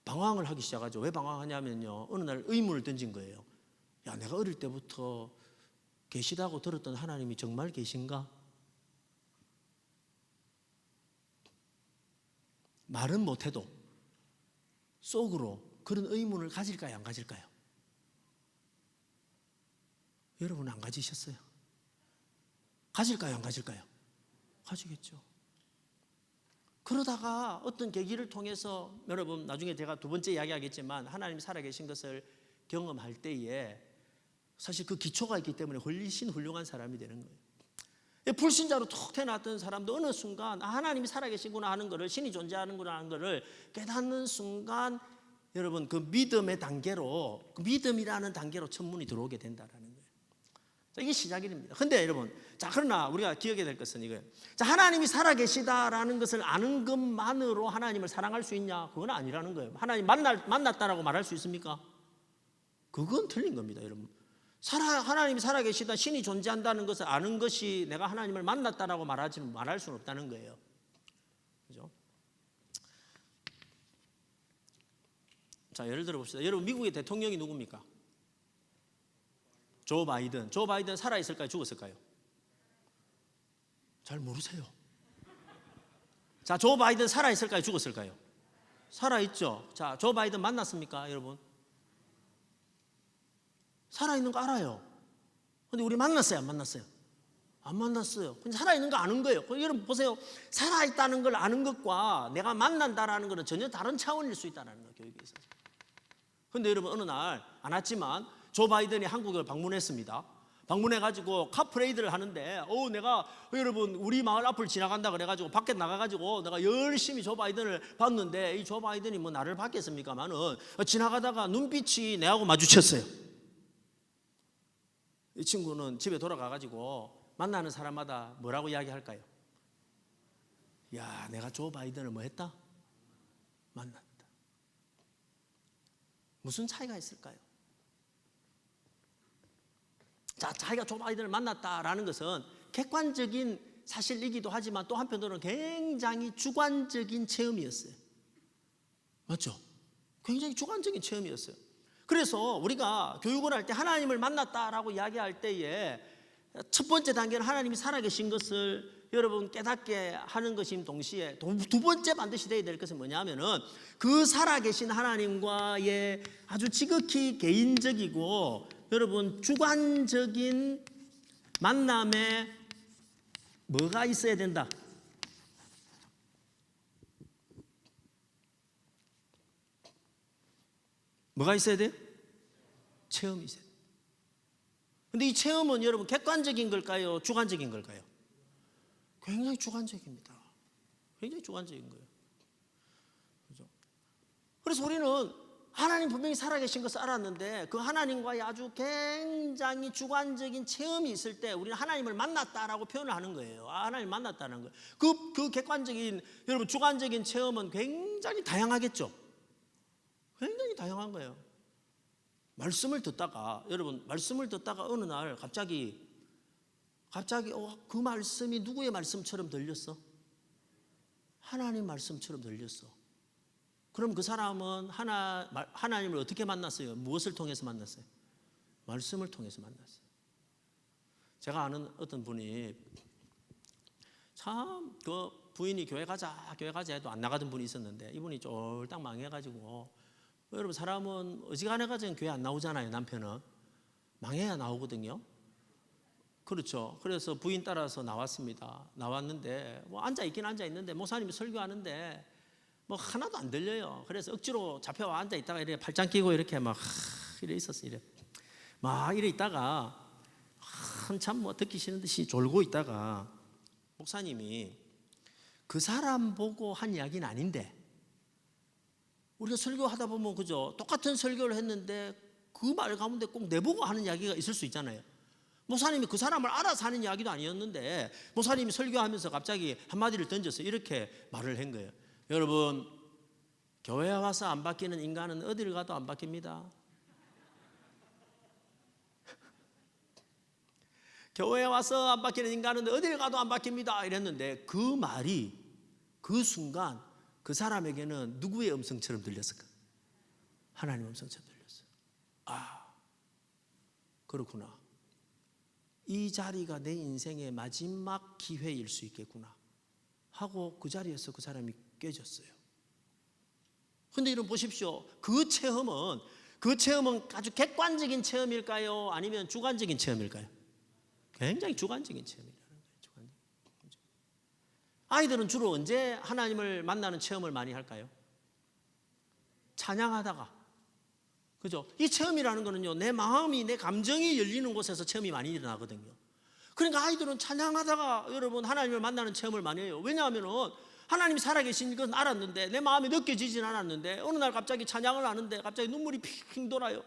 방황을 하기 시작하죠. 왜 방황하냐면요, 어느 날 의문을 던진 거예요. 야, 내가 어릴 때부터 계시다고 들었던 하나님이 정말 계신가? 말은 못해도 속으로 그런 의문을 가질까요, 안 가질까요? 여러분은 안 가지셨어요? 가질까요, 안 가질까요? 가지겠죠. 그러다가 어떤 계기를 통해서 여러분 나중에 제가 두 번째 이야기하겠지만 하나님이 살아계신 것을 경험할 때에 사실 그 기초가 있기 때문에 훨씬 훌륭한 사람이 되는 거예요. 불신자로 툭 태어났던 사람도 어느 순간 하나님이 살아계시구나 하는 것을, 신이 존재하는구나 하는 것을 깨닫는 순간 여러분 그 믿음의 단계로, 그 믿음이라는 단계로 천문이 들어오게 된다라는 거예요. 자, 이게 시작입니다. 근데 여러분, 자, 그러나 우리가 기억해야 될 것은 이거예요. 자, 하나님이 살아계시다라는 것을 아는 것만으로 하나님을 사랑할 수 있냐? 그건 아니라는 거예요. 하나님 만났다라고 말할 수 있습니까? 그건 틀린 겁니다, 여러분. 하나님이 살아계시다, 신이 존재한다는 것을 아는 것이 내가 하나님을 만났다라고 말할 수는 없다는 거예요. 그죠? 자, 예를 들어 봅시다. 여러분, 미국의 대통령이 누굽니까? 조 바이든. 조 바이든 살아있을까요? 죽었을까요? 잘 모르세요. 자, 조 바이든 살아있을까요? 죽었을까요? 살아있죠. 자, 조 바이든 만났습니까, 여러분? 살아있는 거 알아요. 근데 우리 만났어요, 안 만났어요? 안 만났어요. 근데 살아있는 거 아는 거예요. 여러분 보세요. 살아있다는 걸 아는 것과 내가 만난다라는 것은 전혀 다른 차원일 수 있다는 거예요, 교육에 있어서. 근데 여러분 어느 날 안 왔지만 조 바이든이 한국을 방문했습니다. 방문해가지고 카프레이드를 하는데 내가 여러분 우리 마을 앞을 지나간다 그래가지고 밖에 나가가지고 내가 열심히 조 바이든을 봤는데 이 조 바이든이 뭐 나를 봤겠습니까만은 지나가다가 눈빛이 내하고 마주쳤어요. 이 친구는 집에 돌아가가지고 만나는 사람마다 뭐라고 이야기할까요? 야, 내가 조 바이든을 뭐 했다? 만났다. 무슨 차이가 있을까요? 자, 자기가 조 바이든을 만났다라는 것은 객관적인 사실이기도 하지만 또 한편으로는 굉장히 주관적인 체험이었어요. 맞죠? 굉장히 주관적인 체험이었어요. 그래서 우리가 교육을 할 때 하나님을 만났다라고 이야기할 때에 첫 번째 단계는 하나님이 살아계신 것을 여러분 깨닫게 하는 것인 동시에 두 번째 반드시 되어야 될 것은 뭐냐면은 그 살아계신 하나님과의 아주 지극히 개인적이고 여러분 주관적인 만남에 뭐가 있어야 된다? 뭐가 있어야 돼? 체험이 있어야 돼. 근데 이 체험은 여러분 객관적인 걸까요? 주관적인 걸까요? 굉장히 주관적입니다. 굉장히 주관적인 거예요. 그렇죠? 그래서 우리는 하나님 분명히 살아계신 것을 알았는데 그 하나님과의 아주 굉장히 주관적인 체험이 있을 때 우리는 하나님을 만났다라고 표현을 하는 거예요. 하나님 만났다는 거예요. 그 객관적인 여러분 주관적인 체험은 굉장히 다양하겠죠. 굉장히 다양한 거예요. 말씀을 듣다가 여러분 말씀을 듣다가 어느 날 갑자기 그 말씀이 누구의 말씀처럼 들렸어? 하나님 말씀처럼 들렸어. 그럼 그 사람은 하나님을 어떻게 만났어요? 무엇을 통해서 만났어요? 말씀을 통해서 만났어요. 제가 아는 어떤 분이 참 그 부인이 교회 가자 해도 안 나가던 분이 있었는데 이분이 쫄딱 망해가지고 여러분 사람은 어지간해가지고 교회 안 나오잖아요. 남편은 망해야 나오거든요. 그렇죠. 그래서 부인 따라서 나왔습니다. 나왔는데 뭐 앉아 있는데 목사님이 설교하는데 뭐 하나도 안 들려요. 그래서 억지로 잡혀와 앉아 있다가 이렇게 팔짱 끼고 이렇게 막 이래 있었어요. 이래 있다가 한참 뭐 듣기 싫은 듯이 졸고 있다가 목사님이 그 사람 보고 한 이야기는 아닌데 우리가 설교하다 보면 그죠? 똑같은 설교를 했는데 그 말 가운데 꼭 내보고 하는 이야기가 있을 수 있잖아요. 목사님이 그 사람을 알아서 하는 이야기도 아니었는데 목사님이 설교하면서 갑자기 한마디를 던져서 이렇게 말을 한 거예요. 여러분 교회에 와서 안 바뀌는 인간은 어디를 가도 안 바뀝니다. 교회에 와서 안 바뀌는 인간은 어디를 가도 안 바뀝니다 이랬는데 그 말이 그 순간 그 사람에게는 누구의 음성처럼 들렸을까? 하나님의 음성처럼 들렸어요. 그렇구나. 이 자리가 내 인생의 마지막 기회일 수 있겠구나 하고 그 자리에서 그 사람이 깨졌어요. 근데 여러분 보십시오. 그 체험은 아주 객관적인 체험일까요? 아니면 주관적인 체험일까요? 굉장히 주관적인 체험이라는 거예요. 아이들은 주로 언제 하나님을 만나는 체험을 많이 할까요? 찬양하다가. 그죠? 이 체험이라는 거는요, 내 마음이, 내 감정이 열리는 곳에서 체험이 많이 일어나거든요. 그러니까 아이들은 찬양하다가 여러분 하나님을 만나는 체험을 많이 해요. 왜냐하면은 하나님이 살아계신 건 알았는데 내 마음에 느껴지진 않았는데 어느 날 갑자기 찬양을 하는데 갑자기 눈물이 핑 돌아요.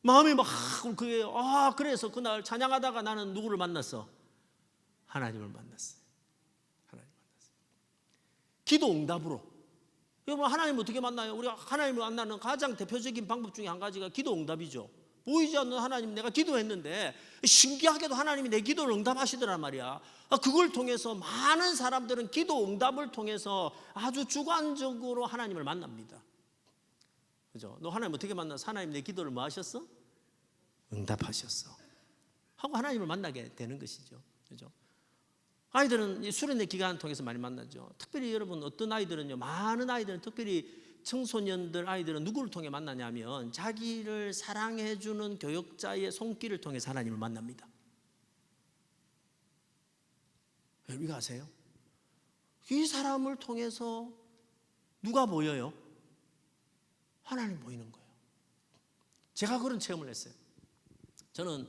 마음이 막 울컥해요. 그래서 그날 찬양하다가 나는 누구를 만났어? 하나님을 만났어요. 하나님 만났어요. 기도 응답으로. 여러분 하나님을 어떻게 만나요? 우리가 하나님을 만나는 가장 대표적인 방법 중에 한 가지가 기도 응답이죠. 보이지 않는 하나님, 내가 기도했는데 신기하게도 하나님이 내 기도를 응답하시더란 말이야. 그걸 통해서 많은 사람들은 기도 응답을 통해서 아주 주관적으로 하나님을 만납니다. 그죠? 너 하나님 어떻게 만나서 하나님 내 기도를 뭐 하셨어? 응답하셨어. 하고 하나님을 만나게 되는 것이죠. 그죠? 아이들은 수련회 기간 통해서 많이 만나죠. 특별히 여러분 어떤 아이들은요, 많은 아이들은 특별히 청소년들 아이들은 누구를 통해 만나냐면 자기를 사랑해주는 교역자의 손길을 통해서 하나님을 만납니다. 여러분 이거 아세요? 이 사람을 통해서 누가 보여요? 하나님 보이는 거예요. 제가 그런 체험을 했어요. 저는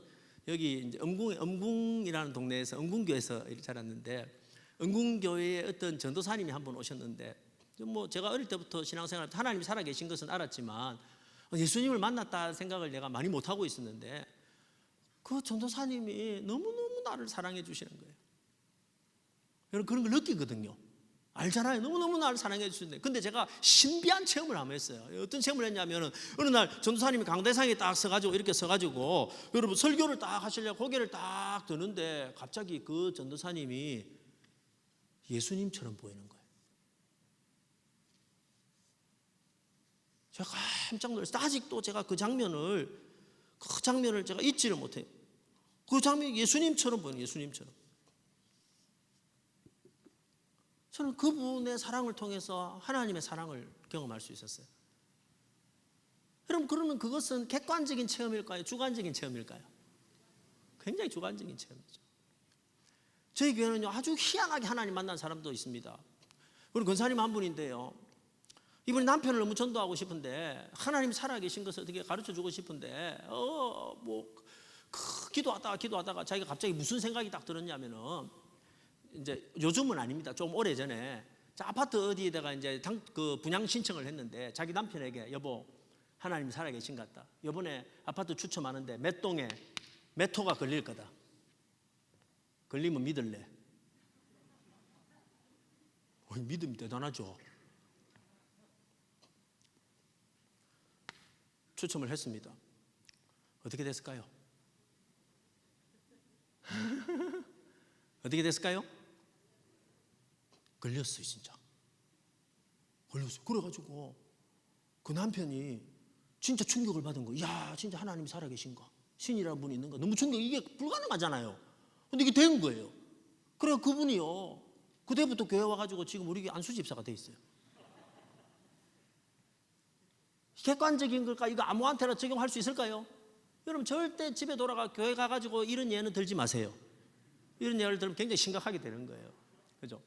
여기 이제 엄궁이라는 동네에서 엄궁교에서 자랐는데 엄궁교회에 어떤 전도사님이 한 분 오셨는데 제가 어릴 때부터 신앙생활 하나님이 살아계신 것은 알았지만 예수님을 만났다 생각을 내가 많이 못하고 있었는데 그 전도사님이 너무너무 나를 사랑해 주시는 거예요. 여러분 그런 걸 느끼거든요. 알잖아요. 너무너무 나를 사랑해 주시는데 근데 제가 신비한 체험을 한번 했어요. 어떤 체험을 했냐면 어느 날 전도사님이 강대상에 딱 서가지고 이렇게 서가지고 여러분 설교를 딱 하시려고 고개를 딱 드는데 갑자기 그 전도사님이 예수님처럼 보이는 거예요. 제가 깜짝 놀랐어요. 아직도 제가 그 장면을 제가 잊지를 못해요. 그 장면이 예수님처럼 보여요. 예수님처럼. 저는 그분의 사랑을 통해서 하나님의 사랑을 경험할 수 있었어요. 여러분 그러면 그것은 객관적인 체험일까요? 주관적인 체험일까요? 굉장히 주관적인 체험이죠. 저희 교회는요 아주 희한하게 하나님 만난 사람도 있습니다. 우리 권사님 한 분인데요. 이분이 남편을 너무 전도하고 싶은데 하나님 살아계신 것을 어떻게 가르쳐주고 싶은데 기도하다가 자기가 갑자기 무슨 생각이 딱 들었냐면은 이제 요즘은 아닙니다. 좀 오래전에 아파트 어디에다가 이제 그 분양 신청을 했는데 자기 남편에게 여보 하나님 살아계신 것 같다. 이번에 아파트 추첨하는데 몇 동에 몇 호가 걸릴 거다. 걸리면 믿을래. 믿음이 대단하죠. 추첨을 했습니다. 어떻게 됐을까요? 어떻게 됐을까요? 걸렸어요, 진짜. 걸렸어요. 그래가지고 그 남편이 진짜 충격을 받은 거예요. 야, 진짜 하나님이 살아계신가? 신이라는 분이 있는가? 너무 충격, 이게 불가능하잖아요. 근데 이게 된 거예요. 그래 그분이요. 그때부터 교회 와가지고 지금 우리 교회 안수 집사가 돼 있어요. 객관적인 걸까? 이거 아무한테나 적용할 수 있을까요? 여러분 절대 집에 돌아가 교회 가가지고 이런 예는 들지 마세요. 이런 예를 들면 굉장히 심각하게 되는 거예요. 그죠?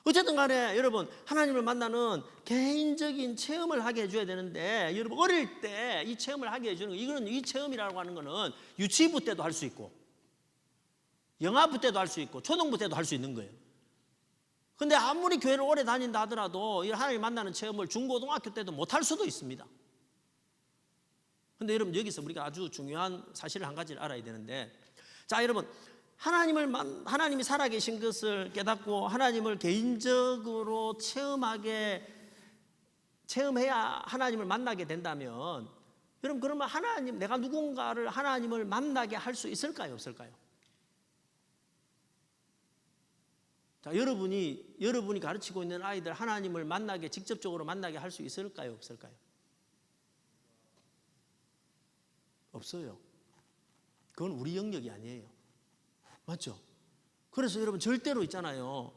어쨌든 간에 여러분 하나님을 만나는 개인적인 체험을 하게 해줘야 되는데 여러분 어릴 때 이 체험을 하게 해주는 거 이거는 이 체험이라고 하는 거는 유치부 때도 할 수 있고 영아부 때도 할 수 있고 초등부 때도 할 수 있는 거예요. 근데 아무리 교회를 오래 다닌다 하더라도 이 하나님 만나는 체험을 중고등학교 때도 못할 수도 있습니다. 근데 여러분 여기서 우리가 아주 중요한 사실을 한 가지를 알아야 되는데 자 여러분 하나님이 살아계신 것을 깨닫고 하나님을 개인적으로 체험해야 하나님을 만나게 된다면 여러분 그러면 내가 누군가를 하나님을 만나게 할 수 있을까요? 없을까요? 자 여러분이 가르치고 있는 아이들 하나님을 직접적으로 만나게 할 수 있을까요? 없을까요? 없어요. 그건 우리 영역이 아니에요. 맞죠? 그래서 여러분 절대로 있잖아요.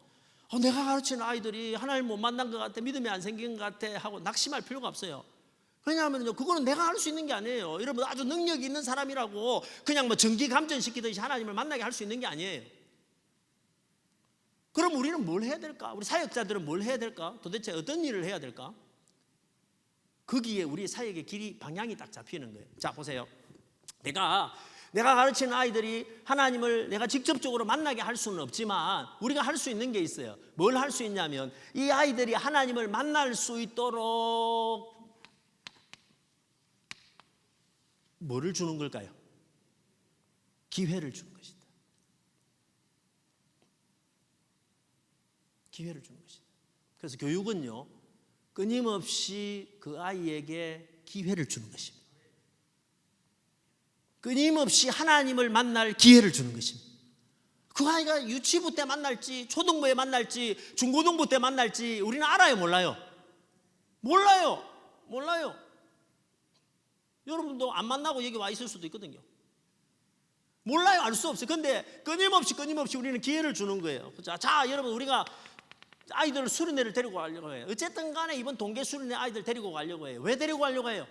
내가 가르치는 아이들이 하나님 못 만난 것 같아, 믿음이 안 생긴 것 같아 하고 낙심할 필요가 없어요. 왜냐하면요, 그거는 내가 할 수 있는 게 아니에요. 여러분 아주 능력이 있는 사람이라고 그냥 전기 감전시키듯이 하나님을 만나게 할 수 있는 게 아니에요. 그럼 우리는 뭘 해야 될까? 우리 사역자들은 뭘 해야 될까? 도대체 어떤 일을 해야 될까? 거기에 우리 사역의 길이 방향이 딱 잡히는 거예요. 자 보세요. 내가 내가 가르치는 아이들이 하나님을 내가 직접적으로 만나게 할 수는 없지만 우리가 할 수 있는 게 있어요. 뭘 할 수 있냐면 이 아이들이 하나님을 만날 수 있도록 뭐를 주는 걸까요? 기회를 주는 것이다. 기회를 주는 것이다. 그래서 교육은요, 끊임없이 그 아이에게 기회를 주는 것입니다. 끊임없이 하나님을 만날 기회를 주는 것입니다. 그 아이가 유치부 때 만날지 초등부에 만날지 중고등부 때 만날지 우리는 알아요, 몰라요? 몰라요. 여러분도 안 만나고 여기 와 있을 수도 있거든요. 몰라요, 알 수 없어요. 근데 끊임없이 우리는 기회를 주는 거예요. 자, 여러분, 우리가 아이들 수련회를 데리고 가려고 해요. 어쨌든 간에 이번 동계 수련회 아이들 데리고 가려고 해요. 왜 데리고 가려고 해요?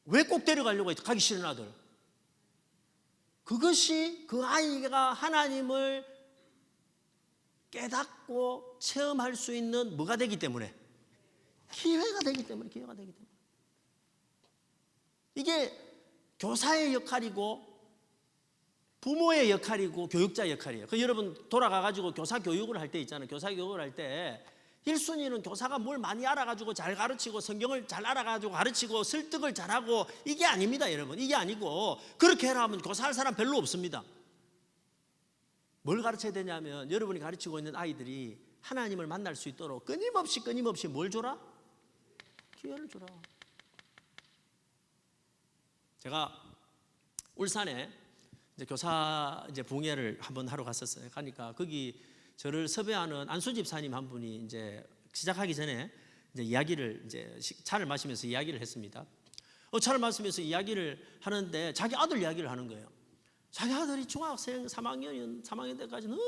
왜 꼭 데려가려고 해요? 가기 싫은 아들. 그것이 그 아이가 하나님을 깨닫고 체험할 수 있는 뭐가 되기 때문에, 기회가 되기 때문에. 이게 교사의 역할이고 부모의 역할이고 교육자의 역할이에요. 여러분 돌아가가지고 교사 교육을 할 때 있잖아요. 교사 교육을 할 때 1순위는 교사가 뭘 많이 알아가지고 잘 가르치고 성경을 잘 알아가지고 가르치고 설득을 잘하고 이게 아닙니다, 여러분. 이게 아니고 그렇게 해라 하면 교사할 사람 별로 없습니다. 뭘 가르쳐야 되냐면 여러분이 가르치고 있는 아이들이 하나님을 만날 수 있도록 끊임없이 뭘 줘라? 기회를 줘라. 제가 울산에 이제 교사 부흥회를 한번 하러 갔었어요. 가니까 거기 저를 섭외하는 안수 집사님 한 분이 이제 시작하기 전에 이제 이야기를 차를 마시면서 이야기를 했습니다. 차를 마시면서 이야기를 하는데 자기 아들 이야기를 하는 거예요. 자기 아들이 중학생 3학년 때까지 너무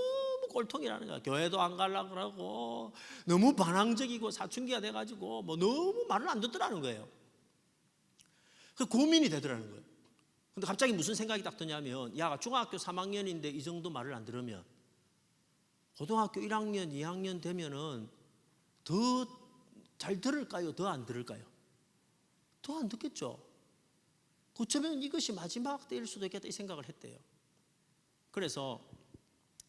꼴통이라는 거야. 교회도 안 가려고 그러고 너무 반항적이고 사춘기가 돼가지고 뭐 너무 말을 안 듣더라는 거예요. 그 고민이 되더라는 거예요. 근데 갑자기 무슨 생각이 딱 드냐면, 야, 중학교 3학년인데 이 정도 말을 안 들으면 고등학교 1학년, 2학년 되면은 더 잘 들을까요? 더 안 들을까요? 더 안 듣겠죠. 어쩌면 이것이 마지막 때일 수도 있겠다 이 생각을 했대요. 그래서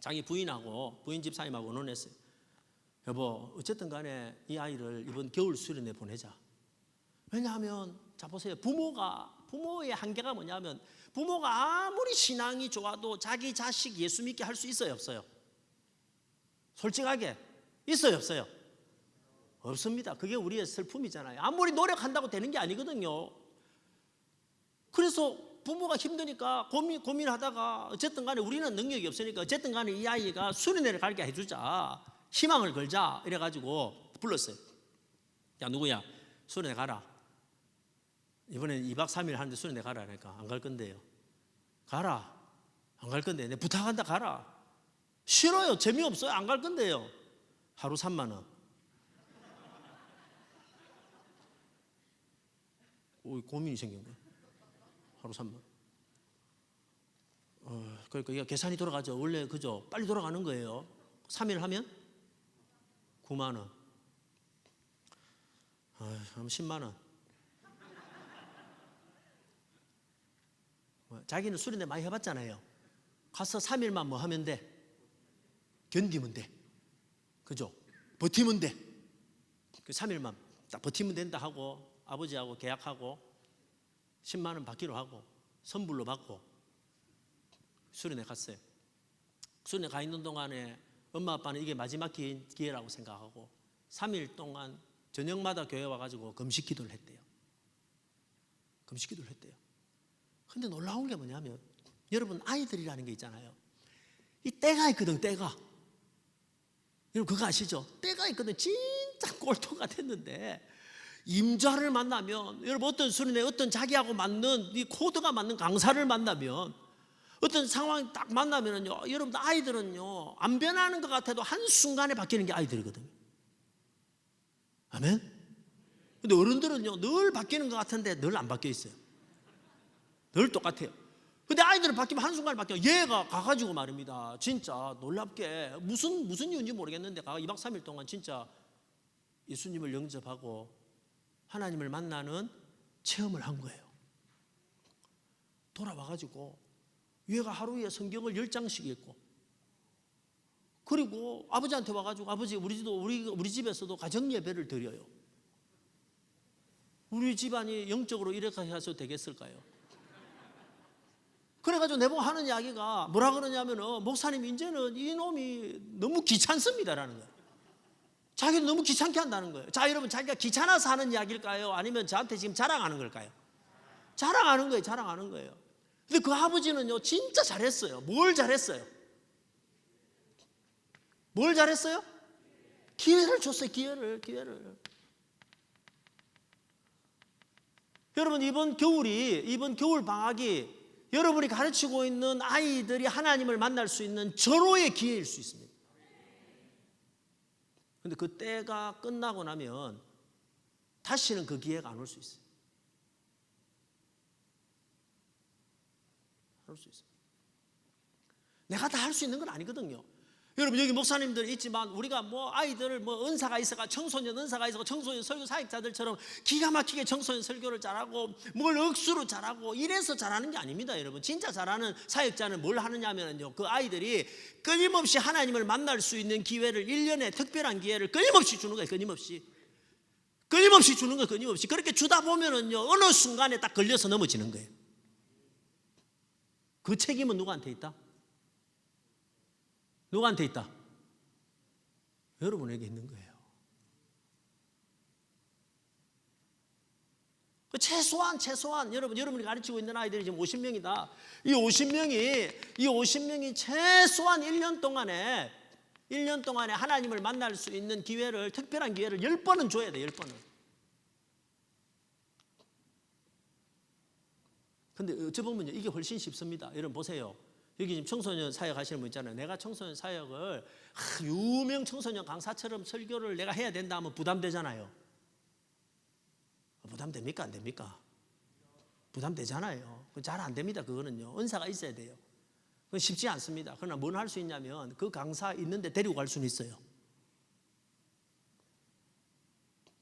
자기 부인하고 부인 집사님하고 논했어요. 여보, 어쨌든 간에 이 아이를 이번 겨울 수련회 보내자. 왜냐하면 자 보세요. 부모의 한계가 뭐냐면 부모가 아무리 신앙이 좋아도 자기 자식 예수 믿게 할 수 있어요, 없어요? 솔직하게 있어요, 없어요? 없습니다. 그게 우리의 슬픔이잖아요. 아무리 노력한다고 되는 게 아니거든요. 그래서 부모가 힘드니까 고민하다가 어쨌든 간에 우리는 능력이 없으니까 어쨌든 간에 이 아이가 수련회를 가게 해주자, 희망을 걸자 이래가지고 불렀어요. 야, 누구야? 수련회 가라. 이번엔 2박 3일 하는데 수련회 가라 하니까 안 갈 건데요. 가라. 안 갈 건데. 내 부탁한다, 가라. 싫어요. 재미없어요. 안 갈 건데요. 하루 3만 원. 고민이 생긴 거예요. 하루 3만 원. 그러니까 이게 계산이 돌아가죠. 원래 그죠? 빨리 돌아가는 거예요. 3일 하면 9만 원. 그럼 10만 원. 자기는 수련회 많이 해봤잖아요. 가서 3일만 뭐 하면 돼? 견디면 돼. 그죠? 버티면 돼. 그 3일만 딱 버티면 된다 하고 아버지하고 계약하고 10만 원 받기로 하고 선불로 받고 수련회 갔어요. 수련회 가 있는 동안에 엄마 아빠는 이게 마지막 기회라고 생각하고 3일 동안 저녁마다 교회 와가지고 금식 기도를 했대요. 금식 기도를 했대요. 근데 놀라운 게 뭐냐면 여러분 아이들이라는 게 있잖아요. 이 때가 있거든, 때가. 여러분 그거 아시죠? 때가 있거든. 진짜 꼴통 같았는데 임자를 만나면 여러분 어떤 수련회 어떤 자기하고 맞는 이 코드가 맞는 강사를 만나면 어떤 상황이 딱 만나면은요, 여러분 아이들은요 안 변하는 것 같아도 한순간에 바뀌는 게 아이들이거든요. 아멘? 근데 어른들은요 늘 바뀌는 것 같은데 늘 안 바뀌어 있어요. 늘 똑같아요. 근데 아이들은 바뀌면 한순간에 바뀌어요. 얘가 가가지고 말입니다. 진짜 놀랍게 무슨 이유인지 모르겠는데 2박 3일 동안 진짜 예수님을 영접하고 하나님을 만나는 체험을 한 거예요. 돌아와가지고 얘가 하루에 성경을 10장씩 읽고, 그리고 아버지한테 와가지고 아버지 우리 집에서도 가정 예배를 드려요. 우리 집안이 영적으로 이렇게 해서 되겠을까요? 그래가지고 내보고 하는 이야기가 뭐라 그러냐면은, 목사님 이제는 이놈이 너무 귀찮습니다라는 거예요. 자기는 너무 귀찮게 한다는 거예요. 자, 여러분, 자기가 귀찮아서 하는 이야기일까요? 아니면 저한테 지금 자랑하는 걸까요? 자랑하는 거예요. 자랑하는 거예요. 근데 그 아버지는요, 진짜 잘했어요. 뭘 잘했어요? 뭘 잘했어요? 기회를 줬어요. 기회를. 여러분, 이번 겨울 방학이 여러분이 가르치고 있는 아이들이 하나님을 만날 수 있는 절호의 기회일 수 있습니다. 근데 그 때가 끝나고 나면 다시는 그 기회가 안 올 수 있어요. 할 수 있어요. 내가 다 할 수 있는 건 아니거든요. 여러분, 여기 목사님들 있지만 우리가 뭐 아이들을 뭐 은사가 있어가 청소년 은사가 있어가 청소년 설교 사역자들처럼 기가 막히게 청소년 설교를 잘하고 뭘 억수로 잘하고 이래서 잘하는 게 아닙니다. 여러분, 진짜 잘하는 사역자는 뭘 하느냐면요, 그 아이들이 끊임없이 하나님을 만날 수 있는 기회를, 1년에 특별한 기회를 끊임없이 주는 거예요. 끊임없이 주는 거예요. 끊임없이. 그렇게 주다 보면은요, 어느 순간에 딱 걸려서 넘어지는 거예요. 그 책임은 누구한테 있다? 누구한테 있다? 여러분에게 있는 거예요. 최소한 여러분이 가르치고 있는 아이들이 지금 50명이다. 이 50명이 최소한 1년 동안에 하나님을 만날 수 있는 기회를, 특별한 기회를 10번은 줘야 돼. 10번은. 근데 어찌 보면요, 이게 훨씬 쉽습니다. 여러분 보세요. 여기 지금 청소년 사역 하시는 분 있잖아요. 내가 청소년 사역을 유명 청소년 강사처럼 설교를 내가 해야 된다 하면 부담되잖아요. 부담됩니까? 안 됩니까? 부담되잖아요. 잘 안 됩니다. 그거는요, 은사가 있어야 돼요. 그건 쉽지 않습니다. 그러나 뭘 할 수 있냐면 그 강사 있는데 데리고 갈 수는 있어요.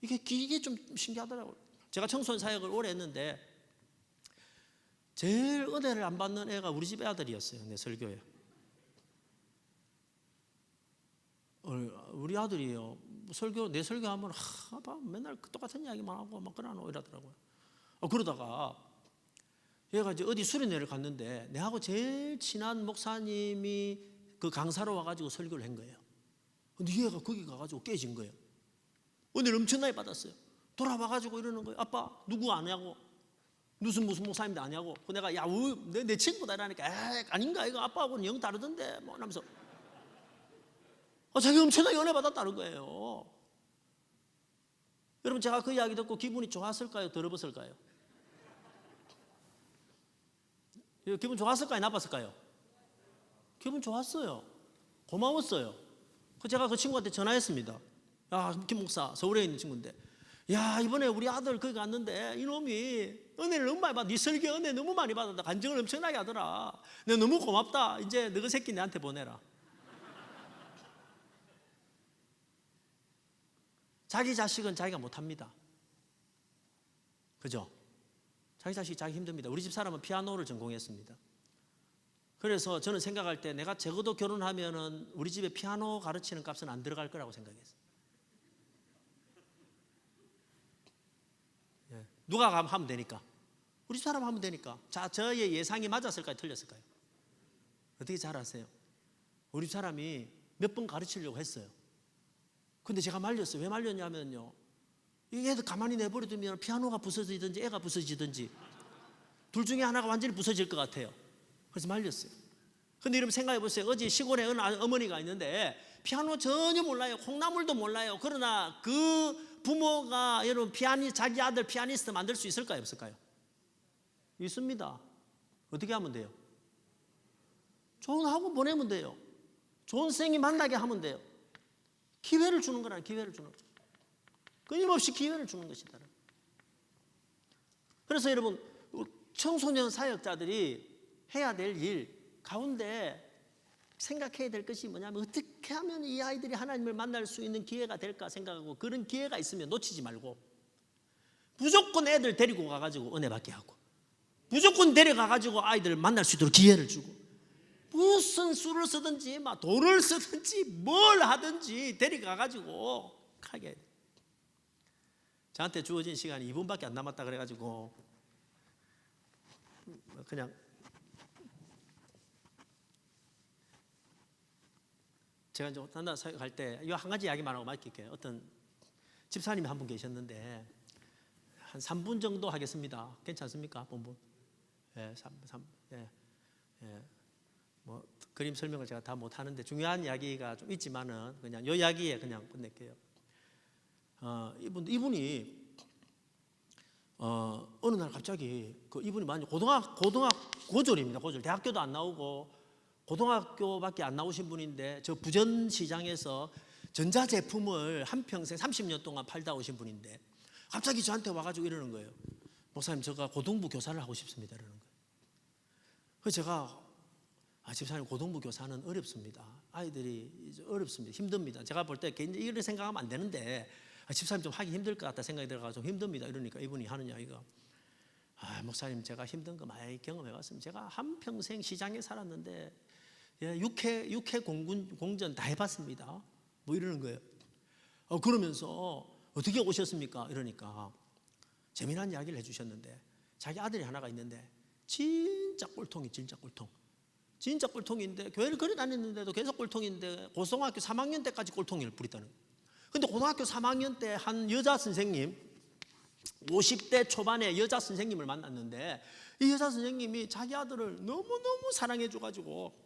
이게 좀 신기하더라고요. 제가 청소년 사역을 오래 했는데 제일 은혜를 안 받는 애가 우리 집 아들이었어요. 내 설교에. 우리 아들이요, 내 설교하면 맨날 똑같은 이야기만 하고 막 그러노 이러더라고요. 그러다가 얘가 이제 어디 수련회를 갔는데 내하고 제일 친한 목사님이 그 강사로 와가지고 설교를 한 거예요. 근데 얘가 거기 가가지고 깨진 거예요. 은혜를 엄청나게 받았어요. 돌아와가지고 이러는 거예요. 아빠 누구 아냐고, 무슨 목사님도 아냐고. 내가 내 친구다 이러니까 아닌가, 이거 아빠하고는 영 다르던데 뭐 하면서 자기 엄청나게 은혜 받았다는 거예요. 여러분, 제가 그 이야기 듣고 기분이 좋았을까요? 더러웠을까요? 기분 좋았을까요? 나빴을까요? 기분 좋았어요. 고마웠어요. 제가 그 친구한테 전화했습니다. 김 목사, 서울에 있는 친구인데, 이번에 우리 아들 거기 갔는데 이놈이 은혜를 너무 많이 받아. 네 설교 은혜 너무 많이 받았다. 간증을 엄청나게 하더라. 내가 너무 고맙다. 이제 너그 새끼 내한테 보내라. 자기 자식은 자기가 못합니다. 그죠? 자기 자식이 자기 힘듭니다. 우리 집 사람은 피아노를 전공했습니다. 그래서 저는 생각할 때 내가 적어도 결혼하면은 우리 집에 피아노 가르치는 값은 안 들어갈 거라고 생각했어요. 누가 하면 되니까. 우리 집 사람 하면 되니까. 자, 저의 예상이 맞았을까요? 틀렸을까요? 어떻게 잘 아세요? 우리 집 사람이 몇 번 가르치려고 했어요. 근데 제가 말렸어요. 왜 말렸냐면요, 이 애들 가만히 내버려두면 피아노가 부서지든지 애가 부서지든지 둘 중에 하나가 완전히 부서질 것 같아요. 그래서 말렸어요. 근데 여러분 생각해 보세요. 어제 시골에 어느 어머니가 있는데 피아노 전혀 몰라요. 콩나물도 몰라요. 그러나 그 부모가 여러분 자기 아들 피아니스트 만들 수 있을까요? 없을까요? 있습니다. 어떻게 하면 돼요? 좋은 학원 보내면 돼요. 좋은 선생님 만나게 하면 돼요. 기회를 주는 거라. 기회를 주는 거죠. 끊임없이 기회를 주는 것이다. 그래서 여러분, 청소년 사역자들이 해야 될 일 가운데 생각해야 될 것이 뭐냐면, 어떻게 하면 이 아이들이 하나님을 만날 수 있는 기회가 될까 생각하고, 그런 기회가 있으면 놓치지 말고 무조건 애들 데리고 가가지고 은혜 받게 하고, 무조건 데려가가지고 아이들을 만날 수 있도록 기회를 주고, 무슨 수를 쓰든지 막 돌을 쓰든지 뭘 하든지 데려가가지고 가게. 저한테 주어진 시간이 2분밖에 안 남았다 그래가지고 그냥 제가 이제 단다 사역할 때 이거 한 가지 이야기만 하고 맡길게요. 어떤 집사님이 한 분 계셨는데 한 3분 정도 하겠습니다. 괜찮습니까? 본분? 예, 3. 예. 뭐 그림 설명을 제가 다 못 하는데 중요한 이야기가 좀 있지만은 그냥 요 이야기에 그냥 끝낼게요. 이분이 어느 날 갑자기 이분이 많이 고졸입니다. 고졸. 대학교도 안 나오고 고등학교밖에 안 나오신 분인데 저 부전시장에서 전자제품을 한평생 30년 동안 팔다 오신 분인데 갑자기 저한테 와가지고 이러는 거예요. 목사님, 제가 고등부 교사를 하고 싶습니다. 이러는 거예요. 그래서 제가 집사님, 고등부 교사는 어렵습니다. 아이들이 어렵습니다. 힘듭니다. 제가 볼 때 이런 생각하면 안 되는데 집사님 좀 하기 힘들 것 같다 생각이 들어가지고 좀 힘듭니다. 이러니까 이분이 하는 이야기가, 목사님, 제가 힘든 거 많이 경험해봤습니다. 제가 한평생 시장에 살았는데 육해 공전 다 해봤습니다. 뭐 이러는 거예요. 그러면서 어떻게 오셨습니까? 이러니까 재미난 이야기를 해주셨는데 자기 아들이 하나가 있는데 진짜 꼴통이 진짜 꼴통인데 교회를 그리 다녔는데도 계속 꼴통인데 고등학교 3학년 때까지 꼴통이를 부렸다는 거예요. 근데 고등학교 3학년 때 한 여자 선생님, 50대 초반에 여자 선생님을 만났는데 이 여자 선생님이 자기 아들을 너무너무 사랑해 줘가지고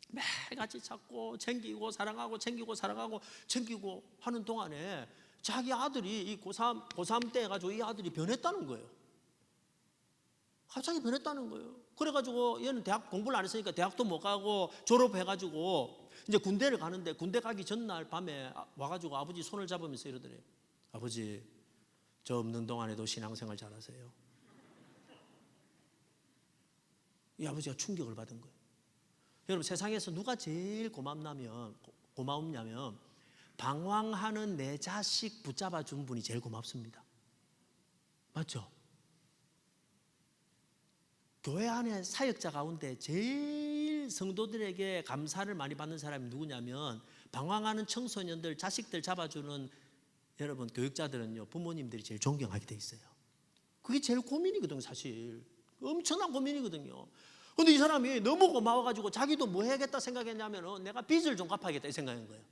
매일같이 찾고 챙기고 사랑하고 챙기고 하는 동안에 자기 아들이 이 고3 때 해가지고 이 아들이 변했다는 거예요. 갑자기 변했다는 거예요. 그래가지고 얘는 대학 공부를 안 했으니까 대학도 못 가고 졸업해가지고 이제 군대를 가는데 군대 가기 전날 밤에 와가지고 아버지 손을 잡으면서 이러더래요. 아버지, 저 없는 동안에도 신앙생활 잘하세요. 이 아버지가 충격을 받은 거예요. 여러분, 세상에서 누가 제일 고마움냐면 방황하는 내 자식 붙잡아 준 분이 제일 고맙습니다. 맞죠? 교회 안에 사역자 가운데 제일 성도들에게 감사를 많이 받는 사람이 누구냐면 방황하는 청소년들, 자식들 잡아주는 여러분 교육자들은요, 부모님들이 제일 존경하게 돼 있어요. 그게 제일 고민이거든요. 사실 엄청난 고민이거든요. 근데 이 사람이 너무 고마워가지고 자기도 뭐 해야겠다 생각했냐면 내가 빚을 좀 갚아야겠다 이 생각인 거예요.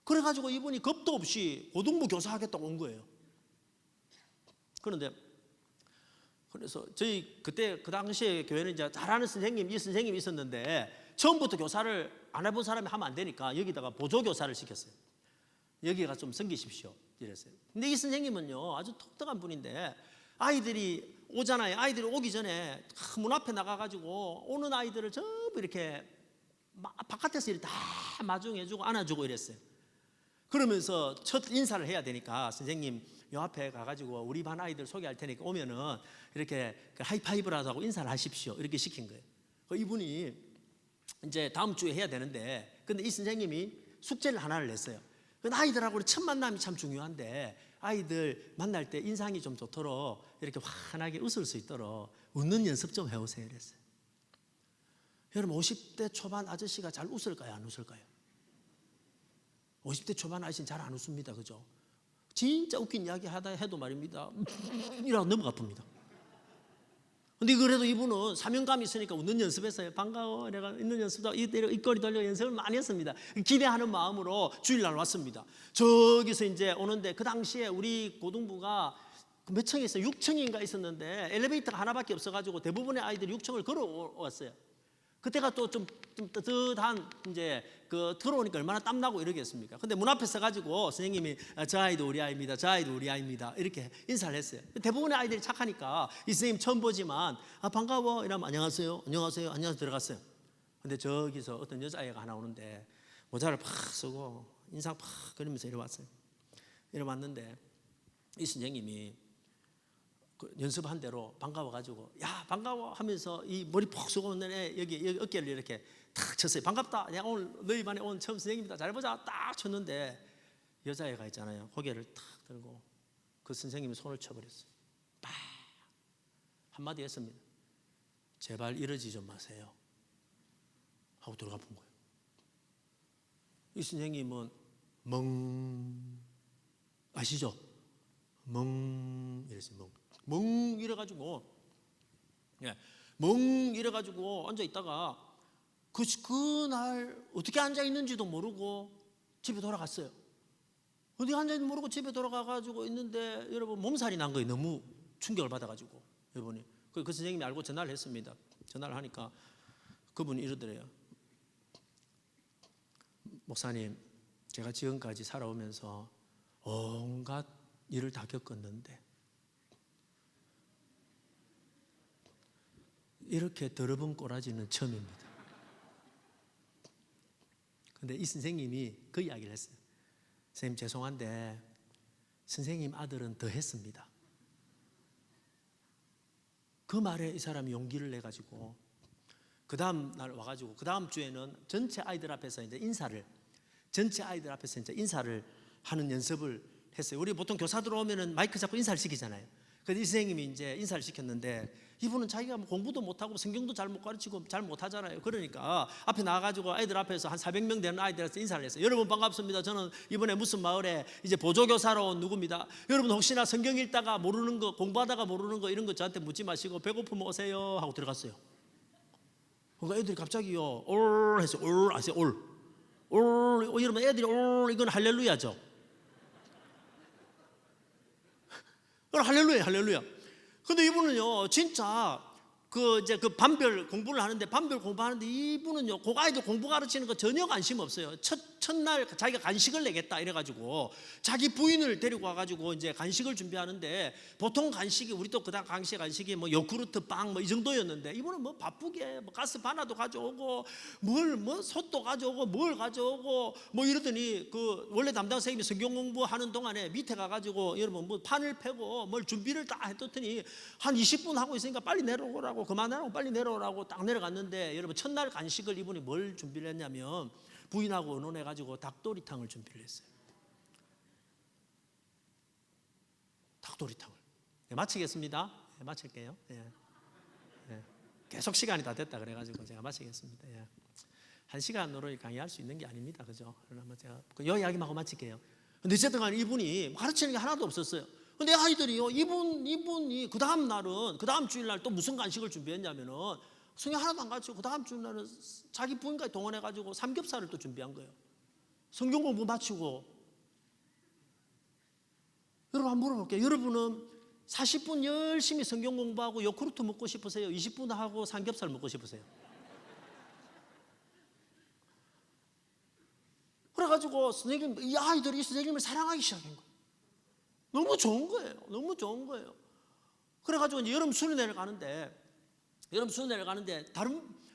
그래가지고 이분이 겁도 없이 고등부 교사 하겠다고 온 거예요. 그래서 저희 그때 그 당시에 교회는 이제 잘하는 이 선생님이 있었는데 처음부터 교사를 안 해본 사람이 하면 안 되니까 여기다가 보조교사를 시켰어요. 여기가 좀 섬기십시오 이랬어요. 근데 이 선생님은요, 아주 독특한 분인데 아이들이 오잖아요. 아이들이 오기 전에 문 앞에 나가가지고 오는 아이들을 전부 이렇게 바깥에서 이렇게 다 마중해주고 안아주고 이랬어요. 그러면서 첫 인사를 해야 되니까 선생님 요 앞에 가가지고 우리 반 아이들 소개할 테니까 오면은 이렇게 하이파이브라도 하고 인사를 하십시오 이렇게 시킨 거예요. 이분이 이제 다음 주에 해야 되는데 근데 이 선생님이 숙제를 하나를 냈어요. 아이들하고 첫 만남이 참 중요한데 아이들 만날 때 인상이 좀 좋도록 이렇게 환하게 웃을 수 있도록 웃는 연습 좀 해오세요 이랬어요. 여러분, 50대 초반 아저씨가 잘 웃을까요, 안 웃을까요? 50대 초반 아저씨는 잘 안 웃습니다. 그죠? 진짜 웃긴 이야기 하다 해도 말입니다, 이라고 너무 아픕니다. 근데 그래도 이분은 사명감이 있으니까 웃는 연습했어요. 반가워, 내가 웃는 연습도 입꼬리 돌려 연습을 많이 했습니다. 기대하는 마음으로 주일날 왔습니다. 저기서 이제 오는데 그 당시에 우리 고등부가 몇 층에 있어요? 6층인가 있었는데 엘리베이터가 하나밖에 없어가지고 대부분의 아이들이 6층을 걸어왔어요. 그때가 또 좀 뜨뜻한 이제 들어오니까 얼마나 땀나고 이러겠습니까? 근데 문 앞에 서가지고 선생님이 저 아이도 우리 아이입니다. 저 아이도 우리 아이입니다. 이렇게 인사를 했어요. 대부분의 아이들이 착하니까 이 선생님 처음 보지만 반가워 이러면 안녕하세요 들어갔어요. 근데 저기서 어떤 여자아이가 하나 오는데 모자를 팍 쓰고 인상 팍 그리면서 이리 왔어요. 이리 왔는데 이 선생님이 연습한 대로 반가워가지고 야 반가워 하면서 이 머리 푹 쓰고 있는 애 여기 어깨를 이렇게 탁 쳤어요. 반갑다. 내가 오늘 너희 반에 온 처음 선생님이다. 잘 보자. 딱 쳤는데 여자애가 있잖아요. 고개를 탁 들고 그 선생님이 손을 쳐버렸어요. 팍 한마디 했습니다. 제발 이러지 좀 마세요 하고 들어가 본 거예요. 이 선생님은 아시죠? 이랬어요. 이래가지고, 예, 이래가지고 앉아 있다가 그날 어떻게 앉아 있는지도 모르고 집에 돌아갔어요. 어디 앉아 있는지 모르고 집에 돌아가가지고 있는데 여러분 몸살이 난 거예요. 너무 충격을 받아가지고 여러분이. 그 선생님이 알고 전화를 했습니다. 전화를 하니까 그분이 이러더래요. 목사님, 제가 지금까지 살아오면서 온갖 일을 다 겪었는데 이렇게 더러운 꼬라지는 처음입니다. 근데 이 선생님이 그 이야기를 했어요. 선생님 죄송한데 선생님 아들은 더 했습니다. 그 말에 이 사람이 용기를 내가지고 그 다음 날 와가지고 그 다음 주에는 전체 아이들 앞에서 이제 인사를 하는 연습을 했어요. 우리 보통 교사들 오면은 마이크 잡고 인사를 시키잖아요. 그래서 이 선생님이 이제 인사를 시켰는데 이분은 자기가 뭐 공부도 못하고 성경도 잘 못 가르치고 잘 못하잖아요. 그러니까 앞에 나가가지고 아이들 앞에서 한 400명 되는 아이들한테 인사를 했어요. 여러분 반갑습니다. 저는 이번에 무슨 마을에 이제 보조교사로 온 누구입니다. 여러분 혹시나 성경 읽다가 모르는 거, 공부하다가 모르는 거 이런 거 저한테 묻지 마시고 배고프면 오세요 하고 들어갔어요. 그러니까 애들이 갑자기요 올 했어요. 올 아세요? 올 이러면 애들이 올 이건 할렐루야죠. 그럼 할렐루야. 근데 이분은요, 진짜 이제 반별 공부를 하는데 이분은요, 그 아이들 공부 가르치는 거 전혀 관심 없어요. 첫날 자기가 간식을 내겠다 이래가지고 자기 부인을 데리고 와가지고 이제 간식을 준비하는데 보통 간식이 우리 또 그다음 간식이 뭐 요구르트 빵 뭐 이 정도였는데 이분은 뭐 바쁘게 뭐 가스 바나도 가져오고 뭐 솥도 가져오고 뭘 가져오고 뭐 이러더니 그 원래 담당 선생님이 성경 공부하는 동안에 밑에 가가지고 여러분 뭐 판을 패고 뭘 준비를 다 했더니 한 20분 하고 있으니까 빨리 내려오라고 그만하라고 빨리 내려오라고 딱 내려갔는데 여러분 첫날 간식을 이분이 뭘 준비를 했냐면 부인하고 의논해가지고 닭도리탕을 준비를 했어요. 닭도리탕을. 네, 마치겠습니다. 네, 마칠게요. 네. 네. 계속 시간이 다 됐다 그래가지고 제가 마치겠습니다. 예. 1시간으로 강의할 수 있는 게 아닙니다. 그죠? 그러면 제가 이 이야기만 하고 마칠게요. 근데 어쨌든 간에 이분이 가르치는 게 하나도 없었어요. 근데 아이들이요, 이분이 그 다음 날은, 그 다음 주일날 또 무슨 간식을 준비했냐면은 성경 하나도 안 가르치고 그 다음 주일날은 자기 부인까지 동원해가지고 삼겹살을 또 준비한 거예요. 성경 공부 마치고. 여러분 한번 물어볼게요. 여러분은 40분 열심히 성경 공부하고 요구르트 먹고 싶으세요? 20분 하고 삼겹살 먹고 싶으세요? 그래가지고 이 아이들이 이 선생님을 사랑하기 시작한 거예요. 너무 좋은 거예요. 그래가지고 이제 여름 수련회를 가는데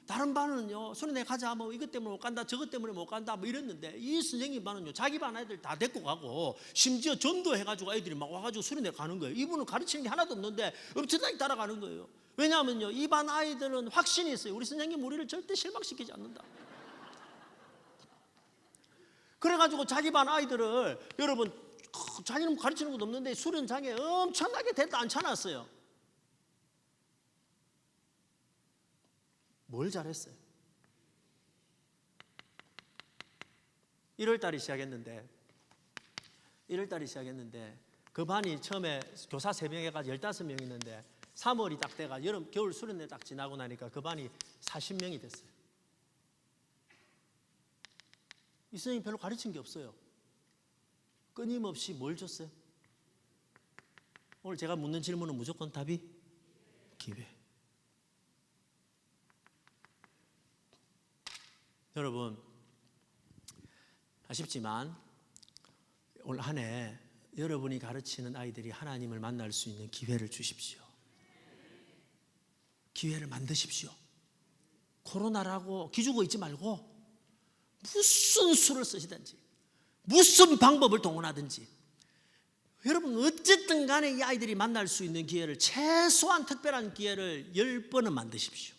다른 반은요 수련회 가자 뭐 이것 때문에 못 간다 저것 때문에 못 간다 뭐 이랬는데 이 선생님 반은요 자기 반 아이들 다 데리고 가고 심지어 전도해가지고 아이들이 막 와가지고 수련회 가는 거예요. 이분은 가르치는 게 하나도 없는데 엄청나게 따라가는 거예요. 왜냐하면요 이 반 아이들은 확신이 있어요. 우리 선생님 우리를 절대 실망시키지 않는다. 그래가지고 자기 반 아이들을 여러분 자기는 가르치는 것도 없는데 수련장에 엄청나게 데려다 앉혀놨어요. 뭘 잘했어요? 1월달이 시작했는데 그 반이 처음에 교사 3명 해가지고 15명 있는데 3월이 딱 돼가 겨울 수련회 딱 지나고 나니까 그 반이 40명이 됐어요. 이 선생님 별로 가르친 게 없어요. 끊임없이 뭘 줬어요? 오늘 제가 묻는 질문은 무조건 답이 기회. 여러분 아쉽지만 올 한 해 여러분이 가르치는 아이들이 하나님을 만날 수 있는 기회를 주십시오. 기회를 만드십시오. 코로나라고 기죽어 있지 말고 무슨 수를 쓰시든지 무슨 방법을 동원하든지 여러분 어쨌든 간에 이 아이들이 만날 수 있는 기회를 최소한 특별한 기회를 10번은 만드십시오.